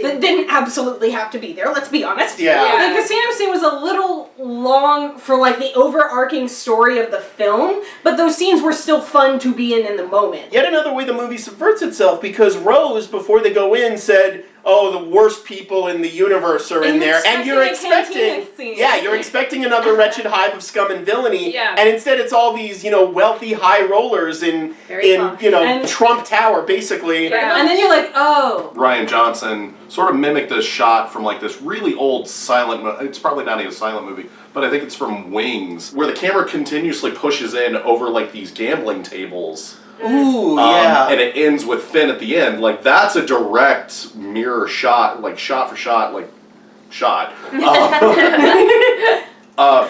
that didn't absolutely have to be there. Let's be honest. Yeah. The casino scene was a little long for like the overarching story of the film, but those scenes were still fun to be in the moment. Yet another way the movie subverts itself, because Rose, before they go in, said, "Oh, the worst people in the universe are in there," and you're expecting, you're expecting another wretched hive of scum and villainy, and instead it's all these, wealthy high rollers in Trump Tower, basically. And then you're like, oh. Rian Johnson sort of mimicked a shot from like this really old silent it's probably not even a silent movie, but I think it's from Wings, where the camera continuously pushes in over like these gambling tables. Ooh, yeah. And it ends with Finn at the end. Like, that's a direct mirror shot, like shot for shot, like shot.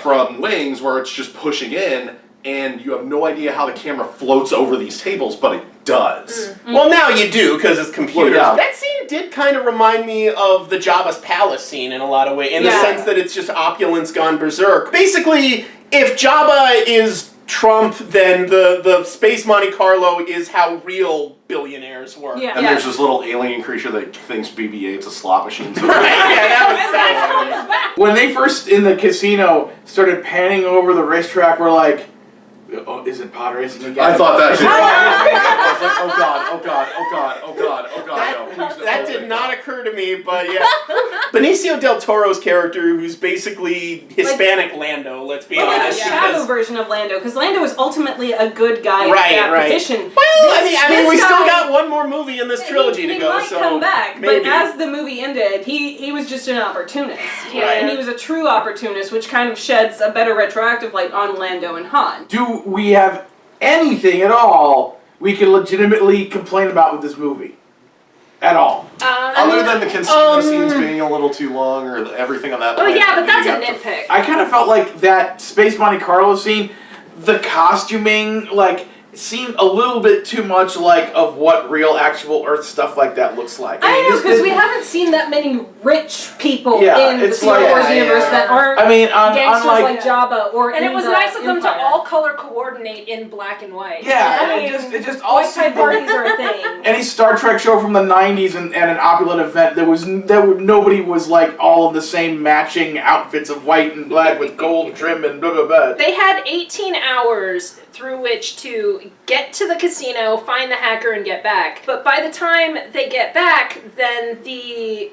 From Wings, where it's just pushing in, and you have no idea how the camera floats over these tables, but it does. Well, now you do, because it's computers. Well, yeah. That scene did kind of remind me of the Jabba's palace scene in a lot of ways, in the sense that it's just opulence gone berserk. Basically, if Jabba is Trump, then the Space Monte Carlo is how real billionaires work. Yeah. And there's this little alien creature that thinks BB-8's a slot machine. So When they first in the casino started panning over the racetrack, we're like, oh, is it pod racing again? I thought that Is too. it pod racing again? I was like, oh god, oh god, oh god, oh god, oh god, no. That did not occur to me, but yeah. Benicio del Toro's character, who's basically Hispanic Lando, let's be Like a honest. shadow version of Lando, because Lando is ultimately a good guy in that position. Well, I mean, we This still guy- got one more movie in this trilogy to he go, might so come back, maybe. but as the movie ended, he was just an opportunist. Right. And he was a true opportunist, which kind of sheds a better retroactive light on Lando and Han. Do we have anything at all we can legitimately complain about with this movie? At all? Other than the casino scenes being a little too long, or everything on that. Oh planet yeah, but that's a leading up to- nitpick. I kind of felt like that Space Monte Carlo scene, the costuming, like, seemed a little bit too much like of what real actual Earth stuff like that looks like. I know, this because we didn't- haven't seen that many rich people Yeah, in the it's Star like- Wars yeah, universe yeah. that aren't I mean, gangsters unlike- like Jabba or And in it was the nice of them to Empire. all color coordinate in black and white. Yeah, I and mean, it just all white tie seemed parties are a thing. any Star Trek show from the '90s and an opulent event, nobody was like all in the same matching outfits of white and black with gold trim and blah blah blah. They had 18 hours through which to get to the casino, find the hacker, and get back. But by the time they get back, then the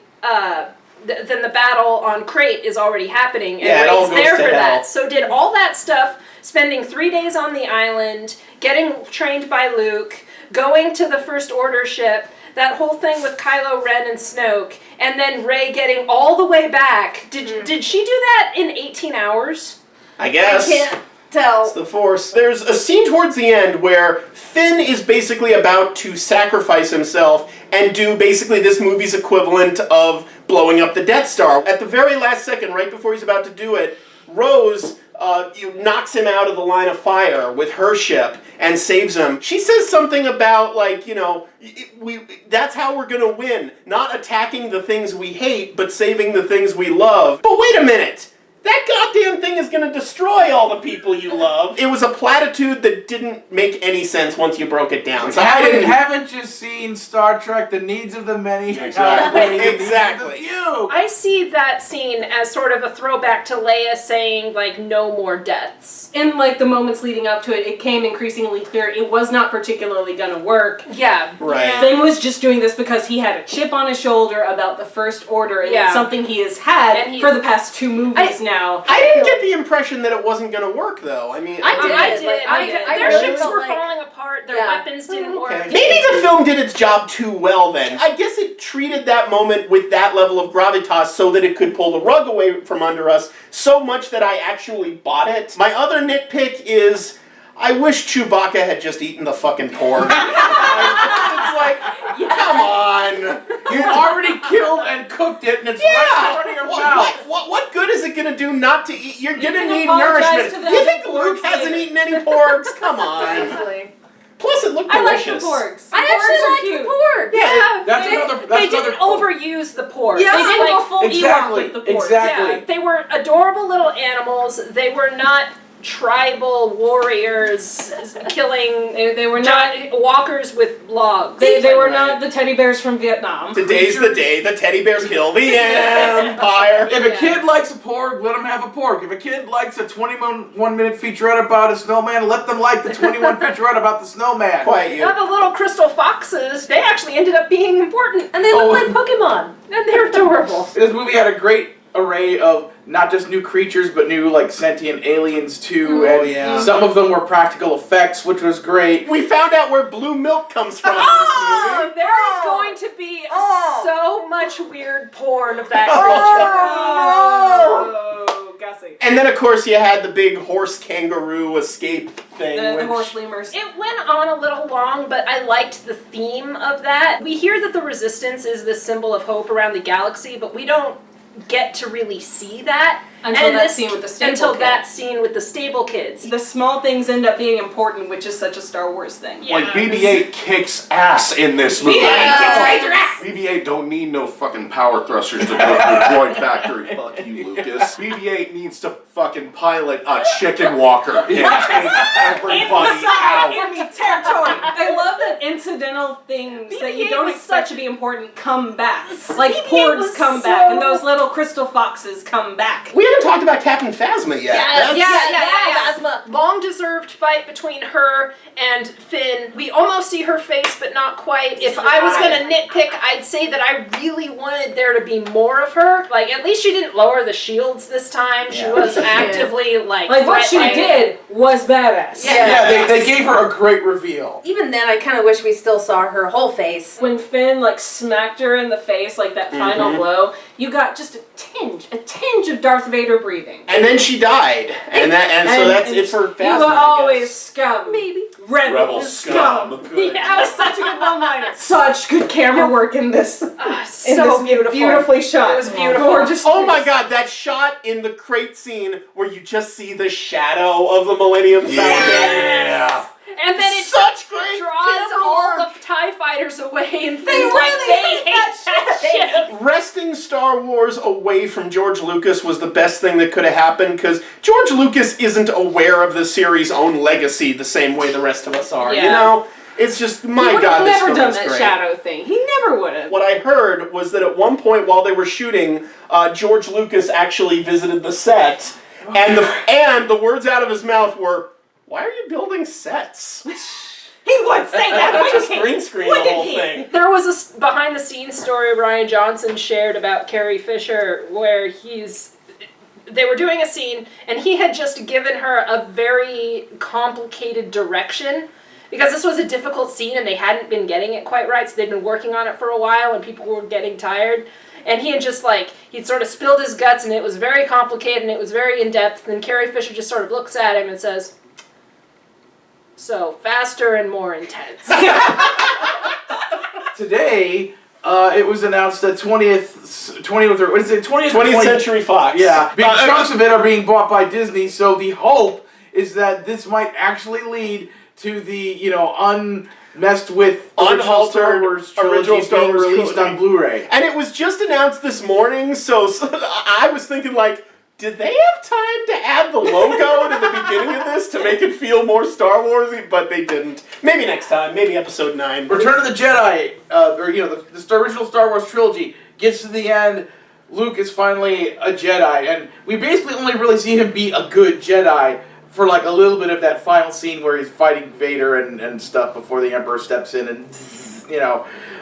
battle on Crate is already happening, and Yeah, it all Rey's goes there to for hell. that. So did all that stuff, spending 3 days on the island, getting trained by Luke, going to the First Order ship, that whole thing with Kylo Ren and Snoke, and then Rey getting all the way back. Did she do that in 18 hours? I guess. I can't tell. It's the Force. There's a scene towards the end where Finn is basically about to sacrifice himself and do basically this movie's equivalent of blowing up the Death Star. At the very last second, right before he's about to do it, Rose knocks him out of the line of fire with her ship and saves him. She says something about, like, you know, that's how we're gonna win. Not attacking the things we hate, but saving the things we love. But wait a minute! That goddamn thing is gonna destroy all the people you love. It was a platitude that didn't make any sense once you broke it down. So haven't you seen Star Trek, The Needs of the Many? Exactly. I see that scene as sort of a throwback to Leia saying, like, no more deaths. In, like, the moments leading up to it, it came increasingly clear it was not particularly gonna work. Yeah. Right. Finn was just doing this because he had a chip on his shoulder about the First Order, and it's something he has had for the past 2 movies now. I didn't get the impression that it wasn't going to work, though. I mean, I did. Their really ships felt were like- falling apart. Their weapons didn't work. Maybe the film did its job too well then. I guess it treated that moment with that level of gravitas so that it could pull the rug away from under us so much that I actually bought it. My other nitpick is, I wish Chewbacca had just eaten the fucking pork. It's like, come on. You already killed and cooked it, and it's right in front of your mouth. What good is it going to do not to eat? You're going to need apologize nourishment. to them You think for Luke porks hasn't later. eaten any porks? Come on. Plus, it looked I like delicious. the porks. I actually like the pork. Yeah, That's they another didn't overuse the pork. Yeah. They It's didn't like- go full Exactly. Ewok with the pork. Exactly. Yeah, they were adorable little animals. They were not tribal warriors killing They were not. walkers with logs. They were not the teddy bears from Vietnam. Today's the day the teddy bears kill the empire. If a kid likes a pork, let him have a pork. If a kid likes a 21-minute featurette about a snowman, let them like the 21 featurette about the snowman. Quiet you. Now the little crystal foxes, they actually ended up being important. And they look like Pokemon. And they're adorable. This movie had a great array of not just new creatures, but new, like, sentient aliens, too. And some of them were practical effects, which was great. We found out where blue milk comes from in this movie. There is going to be so much weird porn of that creature. Oh, Gussie. And then, of course, you had the big horse kangaroo escape thing. The which- horse lemurs. It went on a little long, but I liked the theme of that. We hear that the Resistance is the symbol of hope around the galaxy, but we don't get to really see that Until that scene with the stable until kids. that scene with the stable kids. The small things end up being important, which is such a Star Wars thing. Like, BB-8 kicks ass in this movie. BB-8 kicks right your ass! BB-8 don't need no fucking power thrusters to go through droid factory. Fuck you, Lucas. BB-8 needs to fucking pilot a chicken walker and take everybody out. Enemy territory. I love that incidental things that you BB-8 don't was expect to be important come back. Like BB-8 porgs was come back, and those little crystal foxes come back. We haven't talked about Captain Phasma yet. Phasma. Long deserved fight between her and Finn. We almost see her face, but not quite. If I was gonna nitpick, I'd say that I really wanted there to be more of her. Like, at least she didn't lower the shields this time. She was actively like what she threatening. did was badass. Yeah, they gave her a great reveal. Even then, I kind of wish we still saw her whole face. When Finn like smacked her in the face, like that final blow, you got just a tinge of Darth Vader breathing. And then she died. And so that's it for Phasma. You were always scum. Maybe. Rebel scum. That was such a good one-liner. Such good camera work in this. So beautiful. Beautifully shot. It was beautiful. Gorgeous. Oh my god, that shot in the crate scene where you just see the shadow of the Millennium Falcon. Yeah. And then it Such great draws camera all work. the TIE fighters away and They things like really they hate hate that that shit. Wresting Star Wars away from George Lucas was the best thing that could have happened because George Lucas isn't aware of the series' own legacy the same way the rest of us are. You Yeah. know? It's just, my He would god, have this never film done is that great. shadow thing. He never would have. What I heard was that at one point while they were shooting, George Lucas actually visited the set, and the words out of his mouth were, "Why are you building sets?" He would say that. Just green screen the whole thing. There was a behind-the-scenes story Rian Johnson shared about Carrie Fisher where they were doing a scene and he had just given her a very complicated direction because this was a difficult scene and they hadn't been getting it quite right, so they'd been working on it for a while and people were getting tired. And he had just he'd sort of spilled his guts and it was very complicated and it was very in-depth, and Carrie Fisher just sort of looks at him and says, "So, faster and more intense." Today, it was announced that 20th Century Fox. Yeah, big chunks of it are being bought by Disney, so the hope is that this might actually lead to the, unmessed with original Star Wars trilogy being released on Blu-ray. And it was just announced this morning, so I was thinking, did they have time to add the logo to the beginning of this to make it feel more Star Wars-y? But they didn't. Maybe next time. Maybe Episode 9. Return of the Jedi, the original Star Wars trilogy gets to the end. Luke is finally a Jedi, and we basically only really see him be a good Jedi for a little bit of that final scene where he's fighting Vader and stuff before the Emperor steps in and,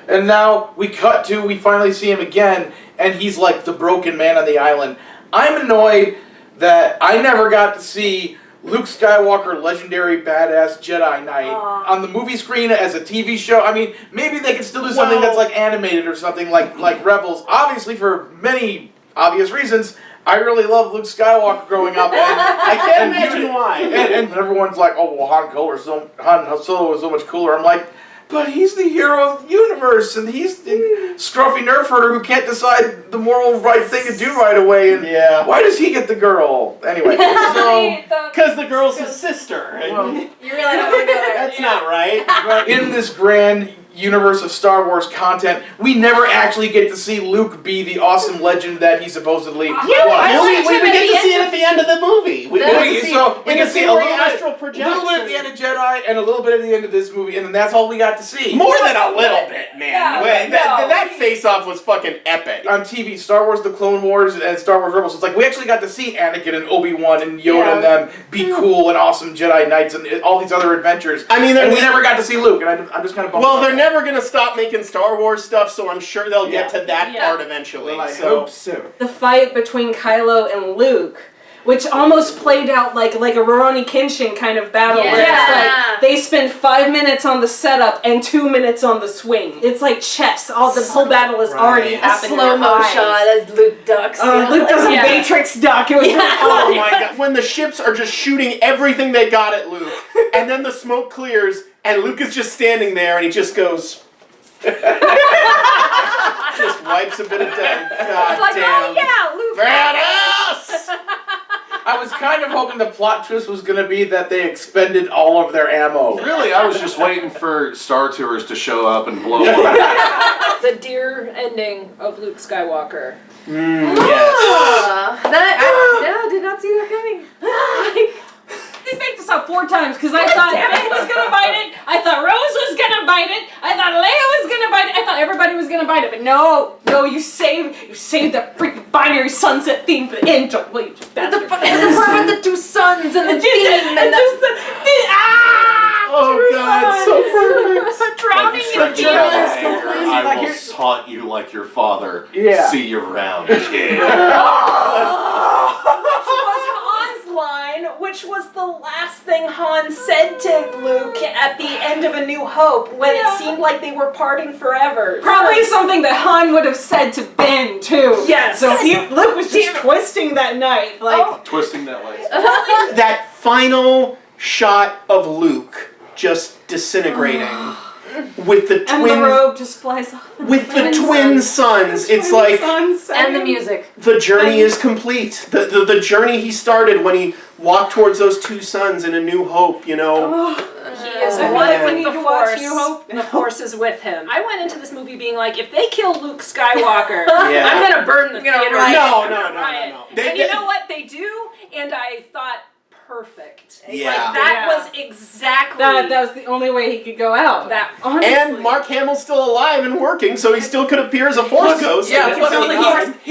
And now we finally see him again, and he's like the broken man on the island. I'm annoyed that I never got to see Luke Skywalker, legendary badass Jedi Knight, on the movie screen as a TV show. I mean, maybe they could still do something that's animated or something like Rebels. Obviously, for many obvious reasons, I really love Luke Skywalker growing up, and I can't imagine why. And everyone's like, "Oh, well, Han Solo was so much cooler." I'm like, but he's the hero of the universe, and he's the scruffy nerf herder who can't decide the moral right thing to do right away. And why does he get the girl? Anyway, because the girl's his sister. You really don't want to go there. That's not right. But in this grand universe of Star Wars content, we never actually get to see Luke be the awesome legend that he supposedly was. We get to see it at the end of the movie. We get to see a little astral projection. A little bit at the end of Jedi and a little bit at the end of this movie, and then that's all we got to see. More than a little bit, man. That face-off was fucking epic. On TV, Star Wars The Clone Wars and Star Wars Rebels, it's we actually got to see Anakin and Obi-Wan and Yoda and them be cool and awesome Jedi Knights and all these other adventures. I mean, we never got to see Luke, and I'm just kind of bummed. Well, they're never going to stop making Star Wars stuff, so I'm sure they'll get to that part eventually. Well, I hope so. The fight between Kylo and Luke, which almost played out like a Rurouni Kenshin kind of battle, where it's they spend 5 minutes on the setup and 2 minutes on the swing. It's like chess. The whole battle is already happening. A slow-mo shot as Luke ducks. Luke does a Matrix duck. It was really cool. Oh my god. When the ships are just shooting everything they got at Luke, and then the smoke clears, and Luke is just standing there, and he just goes... just wipes a bit of dead. God damn. Oh yeah, Luke. Badass! I was kind of hoping the plot twist was going to be that they expended all of their ammo. Really, I was just waiting for Star Tours to show up and blow up. The dear ending of Luke Skywalker. Yes. I did not see that coming. They faked us out 4 times because I thought Ben was gonna bite it, I thought Rose was gonna bite it, I thought Leia was gonna bite it, I thought everybody was gonna bite it, but no, you saved the freaking binary sunset theme for the end. The part with the 2 suns and the theme and oh god, it's so perfect. Drowning in feelings. I will haunt you like your father. Yeah. See you around, kid. Line, which was the last thing Han said to Luke at the end of A New Hope, when it seemed like they were parting forever. Probably something that Han would have said to Ben too. Yes. So Luke was just twisting that knife, Twisting that light. That final shot of Luke just disintegrating. With the twin, and the robe just flies off. With the twin suns, it's like, and the music. The journey is complete. The journey he started when he walked towards those 2 suns in A New Hope. He is one with the Force. The Force is with him. I went into this movie being like, if they kill Luke Skywalker, I'm gonna burn the theater. No. And you know what? They do, and I thought, perfect. Yeah. That was exactly... That was the only way he could go out. Honestly. And Mark Hamill's still alive and working, so he still could appear as a Force ghost. Yeah, he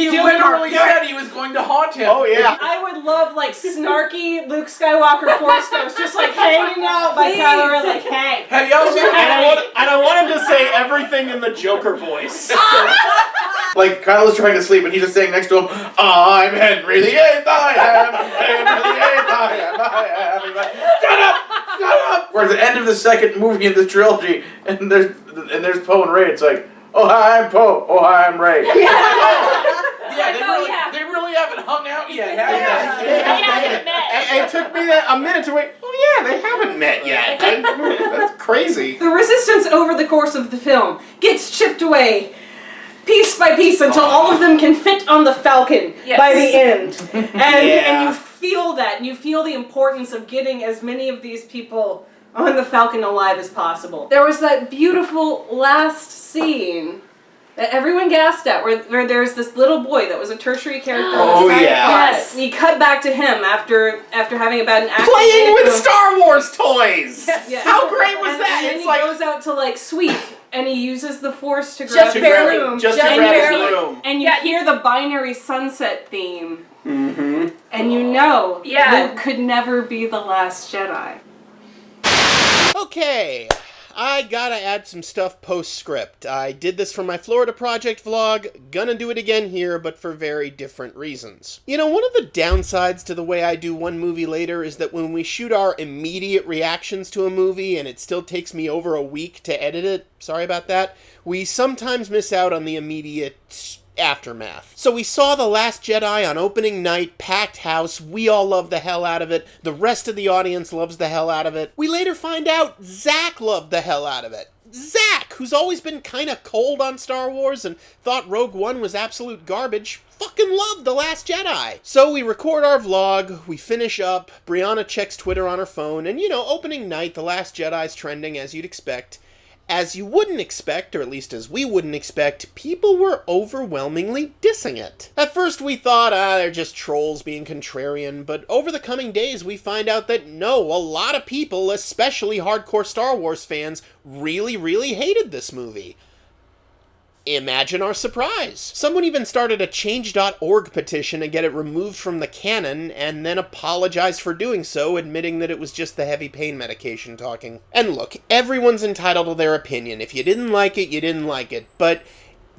literally said he was going to haunt him. Oh yeah. I would love snarky Luke Skywalker Force ghost, just hanging out by Kylo Ren, like, hey. Have y'all seen I don't want him to say everything in the Joker voice. Like, Kylo's trying to sleep and he's just saying next to him, I'm Henry VIII, I am Henry VIII, I am. Shut up! Shut up! We're at the end of the second movie in this trilogy, and there's Poe and Rey. It's like, oh hi, I'm Poe. Oh hi, I'm Rey. They really haven't hung out yet, have they? They haven't met. It took me a minute to wait. Oh yeah, they haven't met yet. That's crazy. The resistance over the course of the film gets chipped away piece by piece until all of them can fit on the Falcon by the end. And you feel that, and you feel the importance of getting as many of these people on the Falcon alive as possible. There was that beautiful last scene that everyone gasped at, where there's this little boy that was a tertiary character. Oh yeah. Yes. And you cut back to him after having about an act playing with Star Wars toys. Yes. How great was and, that? And then It's he like goes out to like sweep, and he uses the Force to grab to grab his room. room. And you hear the binary sunset theme, Mm-hmm. and you know Luke could never be the Last Jedi. Okay, I gotta add some stuff post-script. I did this for my Florida Project vlog, gonna do it again here, but for very different reasons. You know, one of the downsides to the way I do one movie later is that when we shoot our immediate reactions to a movie and it still takes me over a week to edit it, sorry about that, we sometimes miss out on the immediate aftermath. So we saw The Last Jedi on opening night, packed house, we all love the hell out of it, the rest of the audience loves the hell out of it. We later find out Zach loved the hell out of it. Zach, who's always been kinda cold on Star Wars and thought Rogue One was absolute garbage, fucking loved The Last Jedi. So we record our vlog, we finish up, Brianna checks Twitter on her phone, and you know, opening night, The Last Jedi's trending as you'd expect. As you wouldn't expect, or at least as we wouldn't expect, people were overwhelmingly dissing it. At first we thought, they're just trolls being contrarian, but over the coming days we find out that no, a lot of people, especially hardcore Star Wars fans, really, really hated this movie. Imagine our surprise. Someone even started a change.org petition to get it removed from the canon, and then apologized for doing so, admitting that it was just the heavy pain medication talking. And look, everyone's entitled to their opinion. If you didn't like it, you didn't like it. But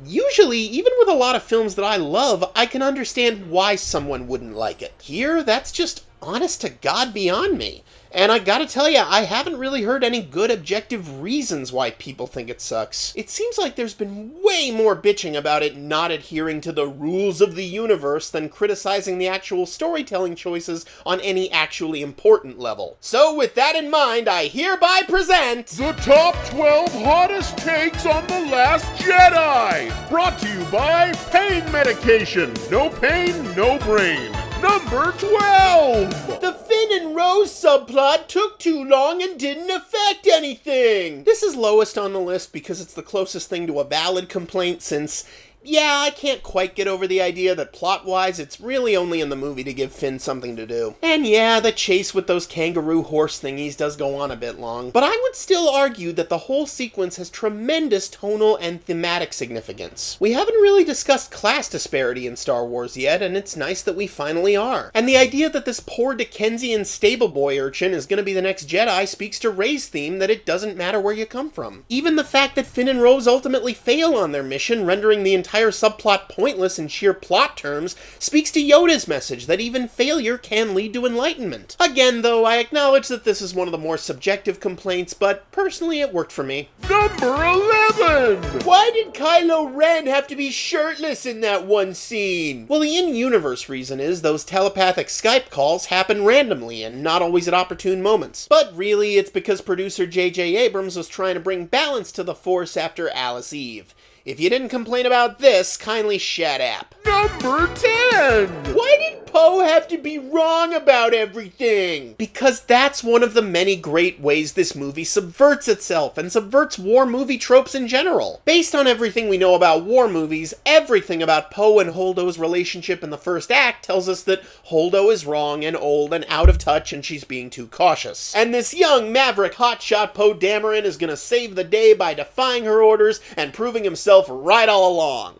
usually, even with a lot of films that I love, I can understand why someone wouldn't like it. Here, that's just honest to God beyond me. And I gotta tell ya, I haven't really heard any good objective reasons why people think it sucks. It seems like there's been way more bitching about it not adhering to the rules of the universe than criticizing the actual storytelling choices on any actually important level. So with that in mind, I hereby present the top 12 hottest takes on The Last Jedi! Brought to you by Pain Medication. No pain, no brain. Number 12! The Finn and Rose subplot took too long and didn't affect anything! This is lowest on the list because it's the closest thing to a valid complaint since, yeah, I can't quite get over the idea that plot-wise it's really only in the movie to give Finn something to do. And yeah, the chase with those kangaroo horse thingies does go on a bit long, but I would still argue that the whole sequence has tremendous tonal and thematic significance. We haven't really discussed class disparity in Star Wars yet, and it's nice that we finally are. And the idea that this poor Dickensian stable boy urchin is gonna be the next Jedi speaks to Rey's theme that it doesn't matter where you come from. Even the fact that Finn and Rose ultimately fail on their mission, rendering the entire subplot pointless in sheer plot terms, speaks to Yoda's message that even failure can lead to enlightenment. Again, though, I acknowledge that this is one of the more subjective complaints, but personally it worked for me. Number 11! Why did Kylo Ren have to be shirtless in that one scene? Well, the in-universe reason is those telepathic Skype calls happen randomly and not always at opportune moments. But really, it's because producer J.J. Abrams was trying to bring balance to the Force after Alice Eve. If you didn't complain about this, kindly shut up. Number 10! Why did Poe have to be wrong about everything? Because that's one of the many great ways this movie subverts itself and subverts war movie tropes in general. Based on everything we know about war movies, everything about Poe and Holdo's relationship in the first act tells us that Holdo is wrong and old and out of touch and she's being too cautious. And this young maverick hotshot Poe Dameron is gonna save the day by defying her orders and proving himself right all along.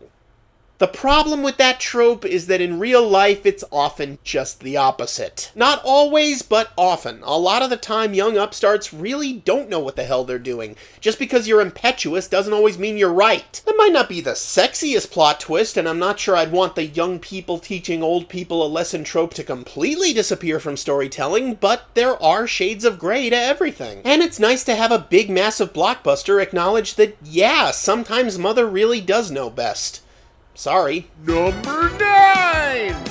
The problem with that trope is that in real life, it's often just the opposite. Not always, but often. A lot of the time, young upstarts really don't know what the hell they're doing. Just because you're impetuous doesn't always mean you're right. That might not be the sexiest plot twist, and I'm not sure I'd want the young people teaching old people a lesson trope to completely disappear from storytelling, but there are shades of gray to everything. And it's nice to have a big, massive blockbuster acknowledge that, yeah, sometimes Mother really does know best. Sorry. Number 9!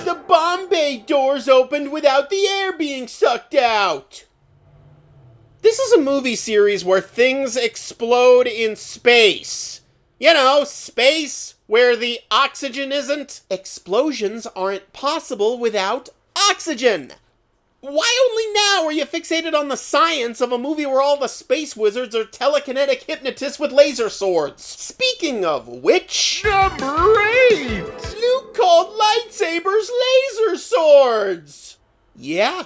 The Bombay doors opened without the air being sucked out. This is a movie series where things explode in space. You know, space where the oxygen isn't. Explosions aren't possible without oxygen. Why only now are you fixated on the science of a movie where all the space wizards are telekinetic hypnotists with laser swords? Speaking of which... Number 8! Luke called lightsabers laser swords! Yeah,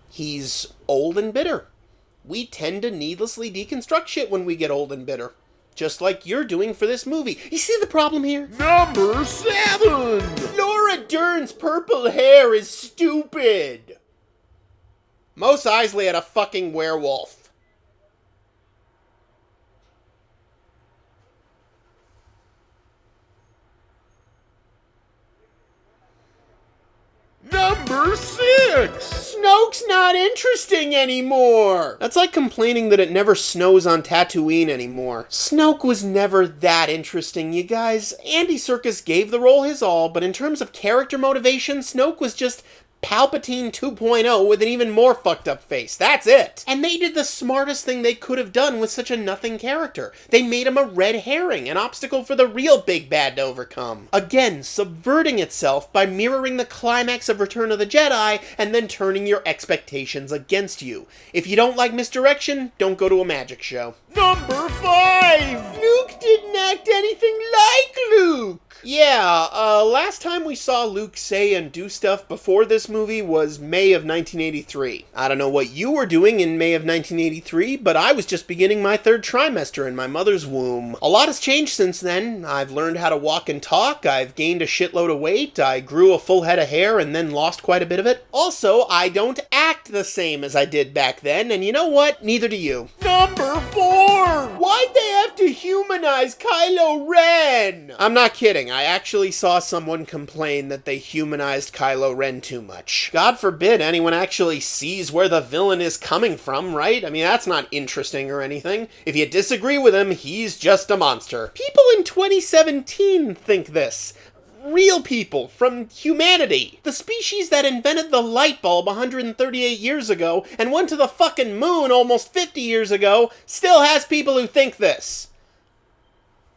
he's old and bitter. We tend to needlessly deconstruct shit when we get old and bitter. Just like you're doing for this movie. You see the problem here? Number 7! Laura Dern's purple hair is stupid. Mos Eisley had a fucking werewolf. Number 6! Snoke's not interesting anymore. That's like complaining that it never snows on Tatooine anymore. Snoke was never that interesting, you guys. Andy Serkis gave the role his all, but in terms of character motivation, Snoke was just Palpatine 2.0 with an even more fucked up face. That's it. And they did the smartest thing they could have done with such a nothing character. They made him a red herring, an obstacle for the real big bad to overcome. Again, subverting itself by mirroring the climax of Return of the Jedi and then turning your expectations against you. If you don't like misdirection, don't go to a magic show. Number 5! Luke didn't act anything like Luke! Yeah, last time we saw Luke say and do stuff before this movie was May of 1983. I don't know what you were doing in May of 1983, but I was just beginning my 3rd trimester in my mother's womb. A lot has changed since then. I've learned how to walk and talk, I've gained a shitload of weight, I grew a full head of hair and then lost quite a bit of it. Also, I don't act the same as I did back then, and you know what? Neither do you. Number 4! Why'd they have to humanize Kylo Ren? I'm not kidding. I actually saw someone complain that they humanized Kylo Ren too much. God forbid anyone actually sees where the villain is coming from, right? I mean, that's not interesting or anything. If you disagree with him, he's just a monster. People in 2017 think this. Real people from humanity. The species that invented the light bulb 138 years ago and went to the fucking moon almost 50 years ago still has people who think this.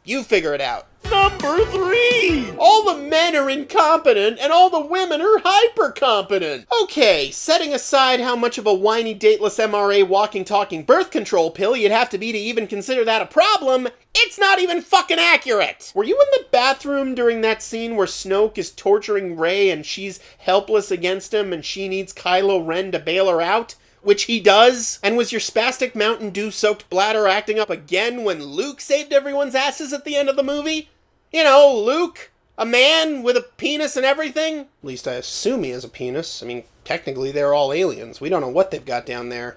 You figure it out. Number 3! All the men are incompetent and all the women are hyper-competent. Okay, setting aside how much of a whiny, dateless MRA walking, talking birth control pill you'd have to be to even consider that a problem, it's not even fucking accurate. Were you in the bathroom during that scene where Snoke is torturing Rey and she's helpless against him and she needs Kylo Ren to bail her out? Which he does? And was your spastic Mountain Dew-soaked bladder acting up again when Luke saved everyone's asses at the end of the movie? You know, Luke, a man with a penis and everything? At least I assume he has a penis. I mean, technically they're all aliens. We don't know what they've got down there.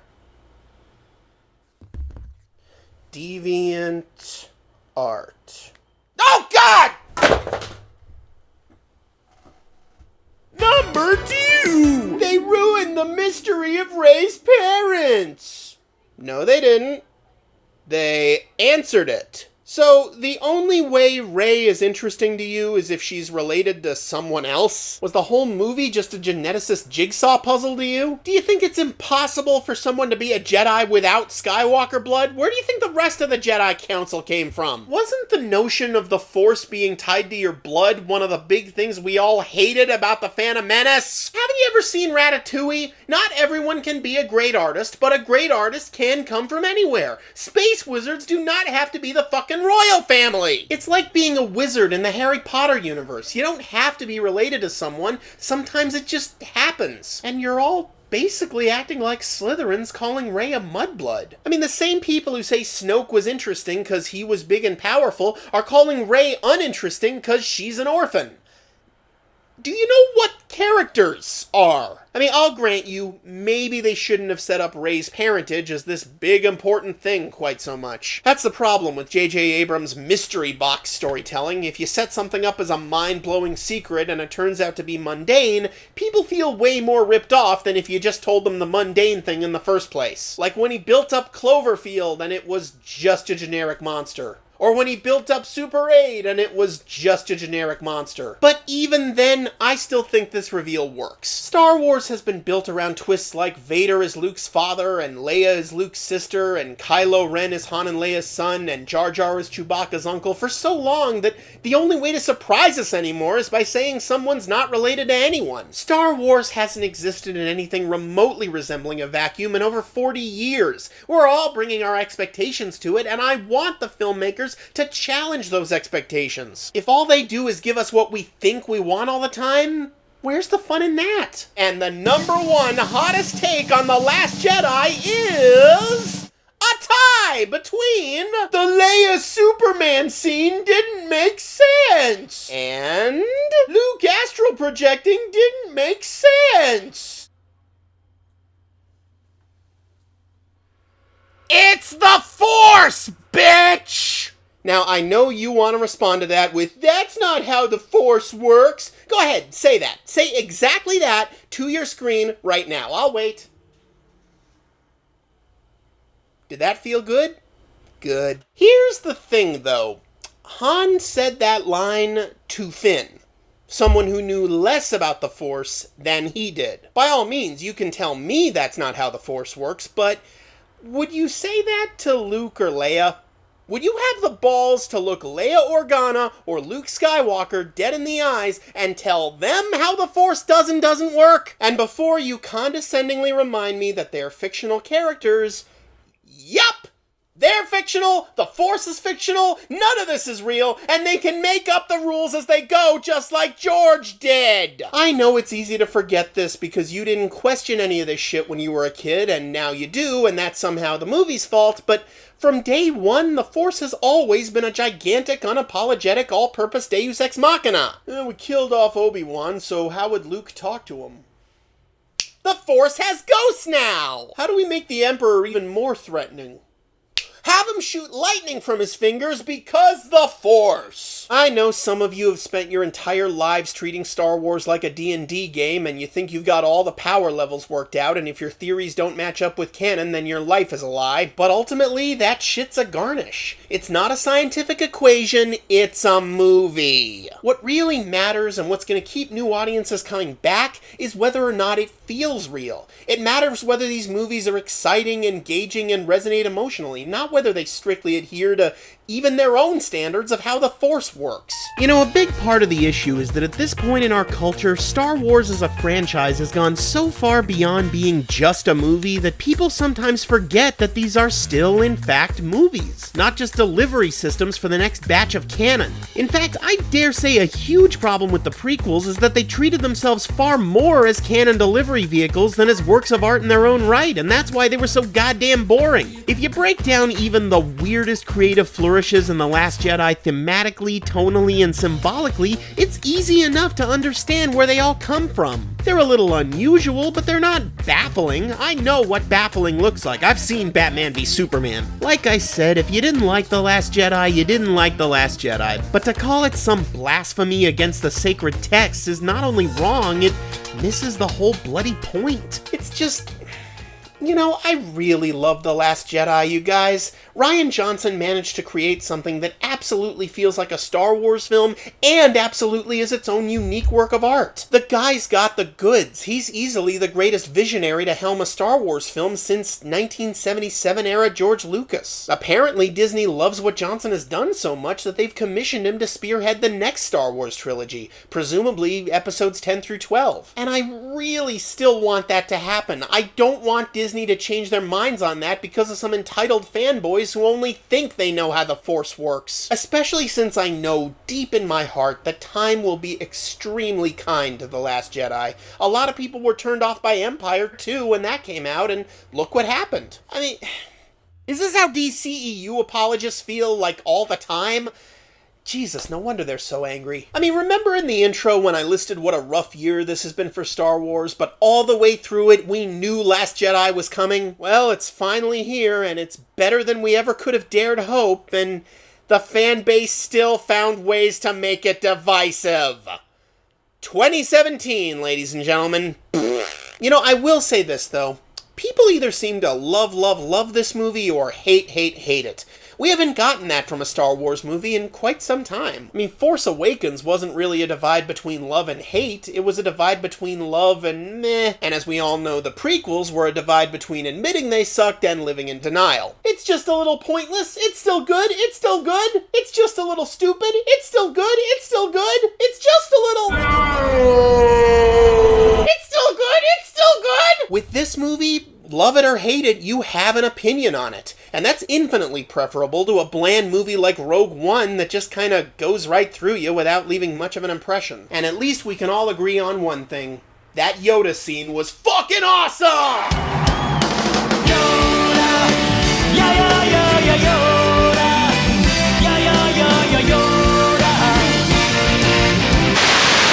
Deviant art. Oh, God! Number 2! They ruined the mystery of Rey's parents! No, they didn't. They answered it. So, the only way Rey is interesting to you is if she's related to someone else? Was the whole movie just a geneticist jigsaw puzzle to you? Do you think it's impossible for someone to be a Jedi without Skywalker blood? Where do you think the rest of the Jedi Council came from? Wasn't the notion of the Force being tied to your blood one of the big things we all hated about the Phantom Menace? Haven't you ever seen Ratatouille? Not everyone can be a great artist, but a great artist can come from anywhere. Space wizards do not have to be the fucking royal family. It's like being a wizard in the Harry Potter universe. You don't have to be related to someone. Sometimes it just happens. And you're all basically acting like Slytherins calling Rey a mudblood. I mean, the same people who say Snoke was interesting because he was big and powerful are calling Rey uninteresting because she's an orphan. Do you know what characters are? I mean, I'll grant you, maybe they shouldn't have set up Rey's parentage as this big important thing quite so much. That's the problem with J.J. Abrams' mystery box storytelling. If you set something up as a mind-blowing secret and it turns out to be mundane, people feel way more ripped off than if you just told them the mundane thing in the first place. Like when he built up Cloverfield and it was just a generic monster. Or when he built up Super 8 and it was just a generic monster. But even then, I still think this reveal works. Star Wars has been built around twists like Vader is Luke's father, and Leia is Luke's sister, and Kylo Ren is Han and Leia's son, and Jar Jar is Chewbacca's uncle for so long that the only way to surprise us anymore is by saying someone's not related to anyone. Star Wars hasn't existed in anything remotely resembling a vacuum in over 40 years. We're all bringing our expectations to it, and I want the filmmakers to challenge those expectations. If all they do is give us what we think we want all the time, where's the fun in that? And the number one hottest take on The Last Jedi is a tie between the Leia Superman scene didn't make sense and Luke astral projecting didn't make sense. It's the Force, bitch! Now, I know you want to respond to that with, that's not how the Force works. Go ahead, say that. Say exactly that to your screen right now. I'll wait. Did that feel good? Good. Here's the thing, though. Han said that line to Finn, someone who knew less about the Force than he did. By all means, you can tell me that's not how the Force works, but would you say that to Luke or Leia? Would you have the balls to look Leia Organa or Luke Skywalker dead in the eyes and tell them how the Force does and doesn't work? And before you condescendingly remind me that they're fictional characters, yup! They're fictional, the Force is fictional, none of this is real, and they can make up the rules as they go, just like George did! I know it's easy to forget this because you didn't question any of this shit when you were a kid, and now you do, and that's somehow the movie's fault, but from day one, the Force has always been a gigantic, unapologetic, all-purpose deus ex machina. We killed off Obi-Wan, so how would Luke talk to him? The Force has ghosts now! How do we make the Emperor even more threatening? Have him shoot lightning from his fingers because the Force! I know some of you have spent your entire lives treating Star Wars like a D&D game and you think you've got all the power levels worked out, and if your theories don't match up with canon, then your life is a lie. But ultimately, that shit's a garnish. It's not a scientific equation, it's a movie. What really matters and what's going to keep new audiences coming back is whether or not it feels real. It matters whether these movies are exciting, engaging, and resonate emotionally, not whether they strictly adhere to even their own standards of how the Force works. You know, a big part of the issue is that at this point in our culture, Star Wars as a franchise has gone so far beyond being just a movie that people sometimes forget that these are still, in fact, movies, not just delivery systems for the next batch of canon. In fact, I dare say a huge problem with the prequels is that they treated themselves far more as canon delivery vehicles than as works of art in their own right, and that's why they were so goddamn boring. If you break down even the weirdest creative flourishes in The Last Jedi thematically, tonally, and symbolically, it's easy enough to understand where they all come from. They're a little unusual, but they're not baffling. I know what baffling looks like. I've seen Batman v Superman. Like I said, if you didn't like The Last Jedi, you didn't like The Last Jedi. But to call it some blasphemy against the sacred text is not only wrong, it misses the whole bloody point. It's just... You know, I really love The Last Jedi, you guys. Rian Johnson managed to create something that absolutely feels like a Star Wars film and absolutely is its own unique work of art. The guy's got the goods. He's easily the greatest visionary to helm a Star Wars film since 1977 era George Lucas. Apparently, Disney loves what Johnson has done so much that they've commissioned him to spearhead the next Star Wars trilogy, presumably episodes 10 through 12. And I really still want that to happen. I don't want Disney to change their minds on that because of some entitled fanboys fanboys who only think they know how the Force works. Especially since I know deep in my heart that time will be extremely kind to The Last Jedi. A lot of people were turned off by Empire too when that came out, and look what happened. I mean, is this how DCEU apologists feel like all the time? Jesus, no wonder they're so angry. I mean, remember in the intro when I listed what a rough year this has been for Star Wars, but all the way through it we knew Last Jedi was coming? Well, it's finally here, and it's better than we ever could have dared hope, and the fan base still found ways to make it divisive. 2017, ladies and gentlemen. You know, I will say this, though. People either seem to love this movie or hate it. We haven't gotten that from a Star Wars movie in quite some time. I mean, Force Awakens wasn't really a divide between love and hate, it was a divide between love and meh. And as we all know, the prequels were a divide between admitting they sucked and living in denial. It's just a little pointless, it's still good, it's still good. It's just a little stupid, it's still good, it's still good. It's just a little... It's still good, it's still good! With this movie, love it or hate it, you have an opinion on it. And that's infinitely preferable to a bland movie like Rogue One that just kinda goes right through you without leaving much of an impression. And at least we can all agree on one thing. That Yoda scene was fucking awesome! Yoda! Yeah, yeah, yeah, yeah, Yoda! Yeah, yeah, yeah, yeah,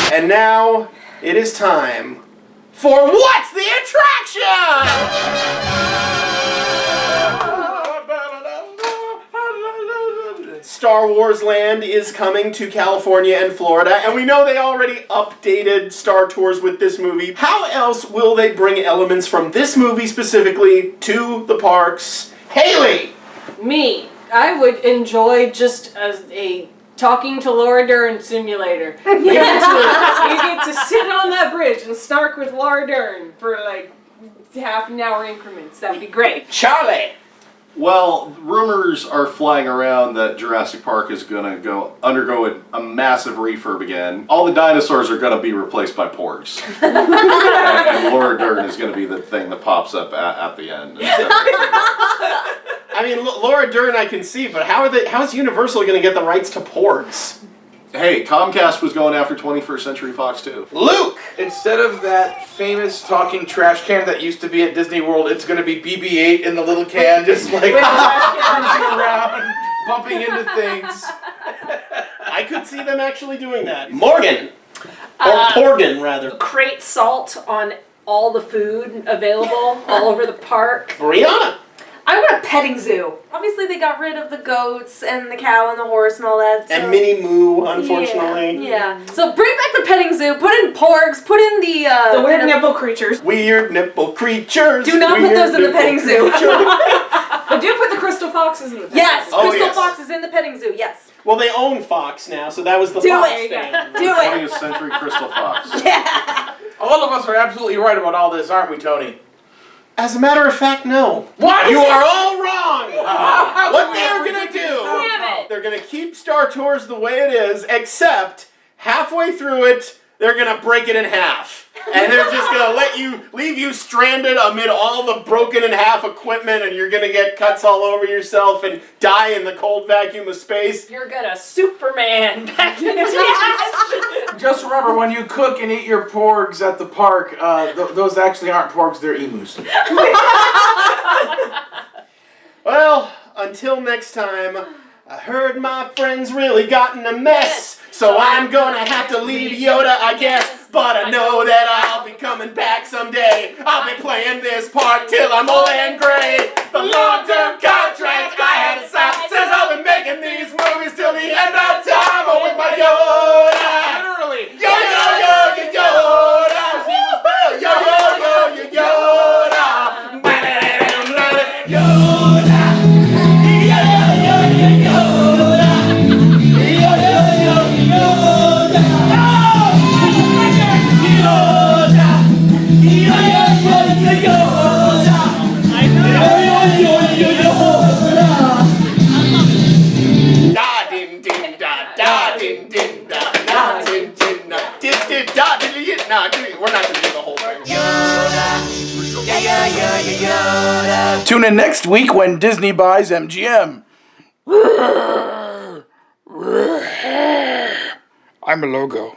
Yoda! And now, it is time for What's the Attraction? Star Wars Land is coming to California and Florida, and we know they already updated Star Tours with this movie. How else will they bring elements from this movie specifically to the parks? Haley! Me. I would enjoy just as a talking to Laura Dern simulator. You get to sit on that bridge and snark with Laura Dern for like half an hour increments. That would be great. Charlie! Well, rumors are flying around that Jurassic Park is going to undergo a massive refurb again. All the dinosaurs are going to be replaced by porgs. and Laura Dern is going to be the thing that pops up at the end. I mean, Laura Dern I can see, but how's Universal going to get the rights to porgs? Hey, Comcast was going after 21st Century Fox too. Luke! Instead of that famous talking trash can that used to be at Disney World, it's going to be BB-8 in the little can, just like cruising around, bumping into things. I could see them actually doing that. Morgan! Or Porgan, rather. Crate salt on all the food available all over the park. Brianna! I want a petting zoo. Obviously, they got rid of the goats and the cow and the horse and all that. So. And Minnie Moo, unfortunately. Yeah. So bring back the petting zoo. Put in porgs. Put in the weird nipple creatures. Weird nipple creatures. Do not put those in the petting zoo. But do put the crystal foxes in the petting zoo. Yes, crystal foxes in the petting zoo. Yes. Well, they own Fox now, so that was the Fox thing. Do it. 20th Century Crystal Fox. Yeah. All of us are absolutely right about all this, aren't we, Tony? As a matter of fact, no. What? You are all wrong! What they're gonna do, Damn it. they're gonna keep Star Tours the way it is, except halfway through it, they're gonna break it in half. And they're just gonna leave you stranded amid all the broken in half equipment, and you're gonna get cuts all over yourself and die in the cold vacuum of space. You're gonna Superman back into action. Just remember, when you cook and eat your porgs at the park, those actually aren't porgs, they're emus. Well, until next time, I heard my friends really got in a mess, so I'm gonna have to leave Yoda, I guess. But I know that I'll be coming back someday. I'll be playing this part till I'm old and gray. The long-term contract I had to sign says I'll be making these movies till the end of time. Oh, with my Yoda. Literally. Yo, yo, yo, yo, Yoda. Yo, yo, yo, yo, Yoda. Yoda. We're not gonna do the whole thing. Yoda. Yeah, yeah. Yoda. Tune in next week when Disney buys MGM. I'm a logo.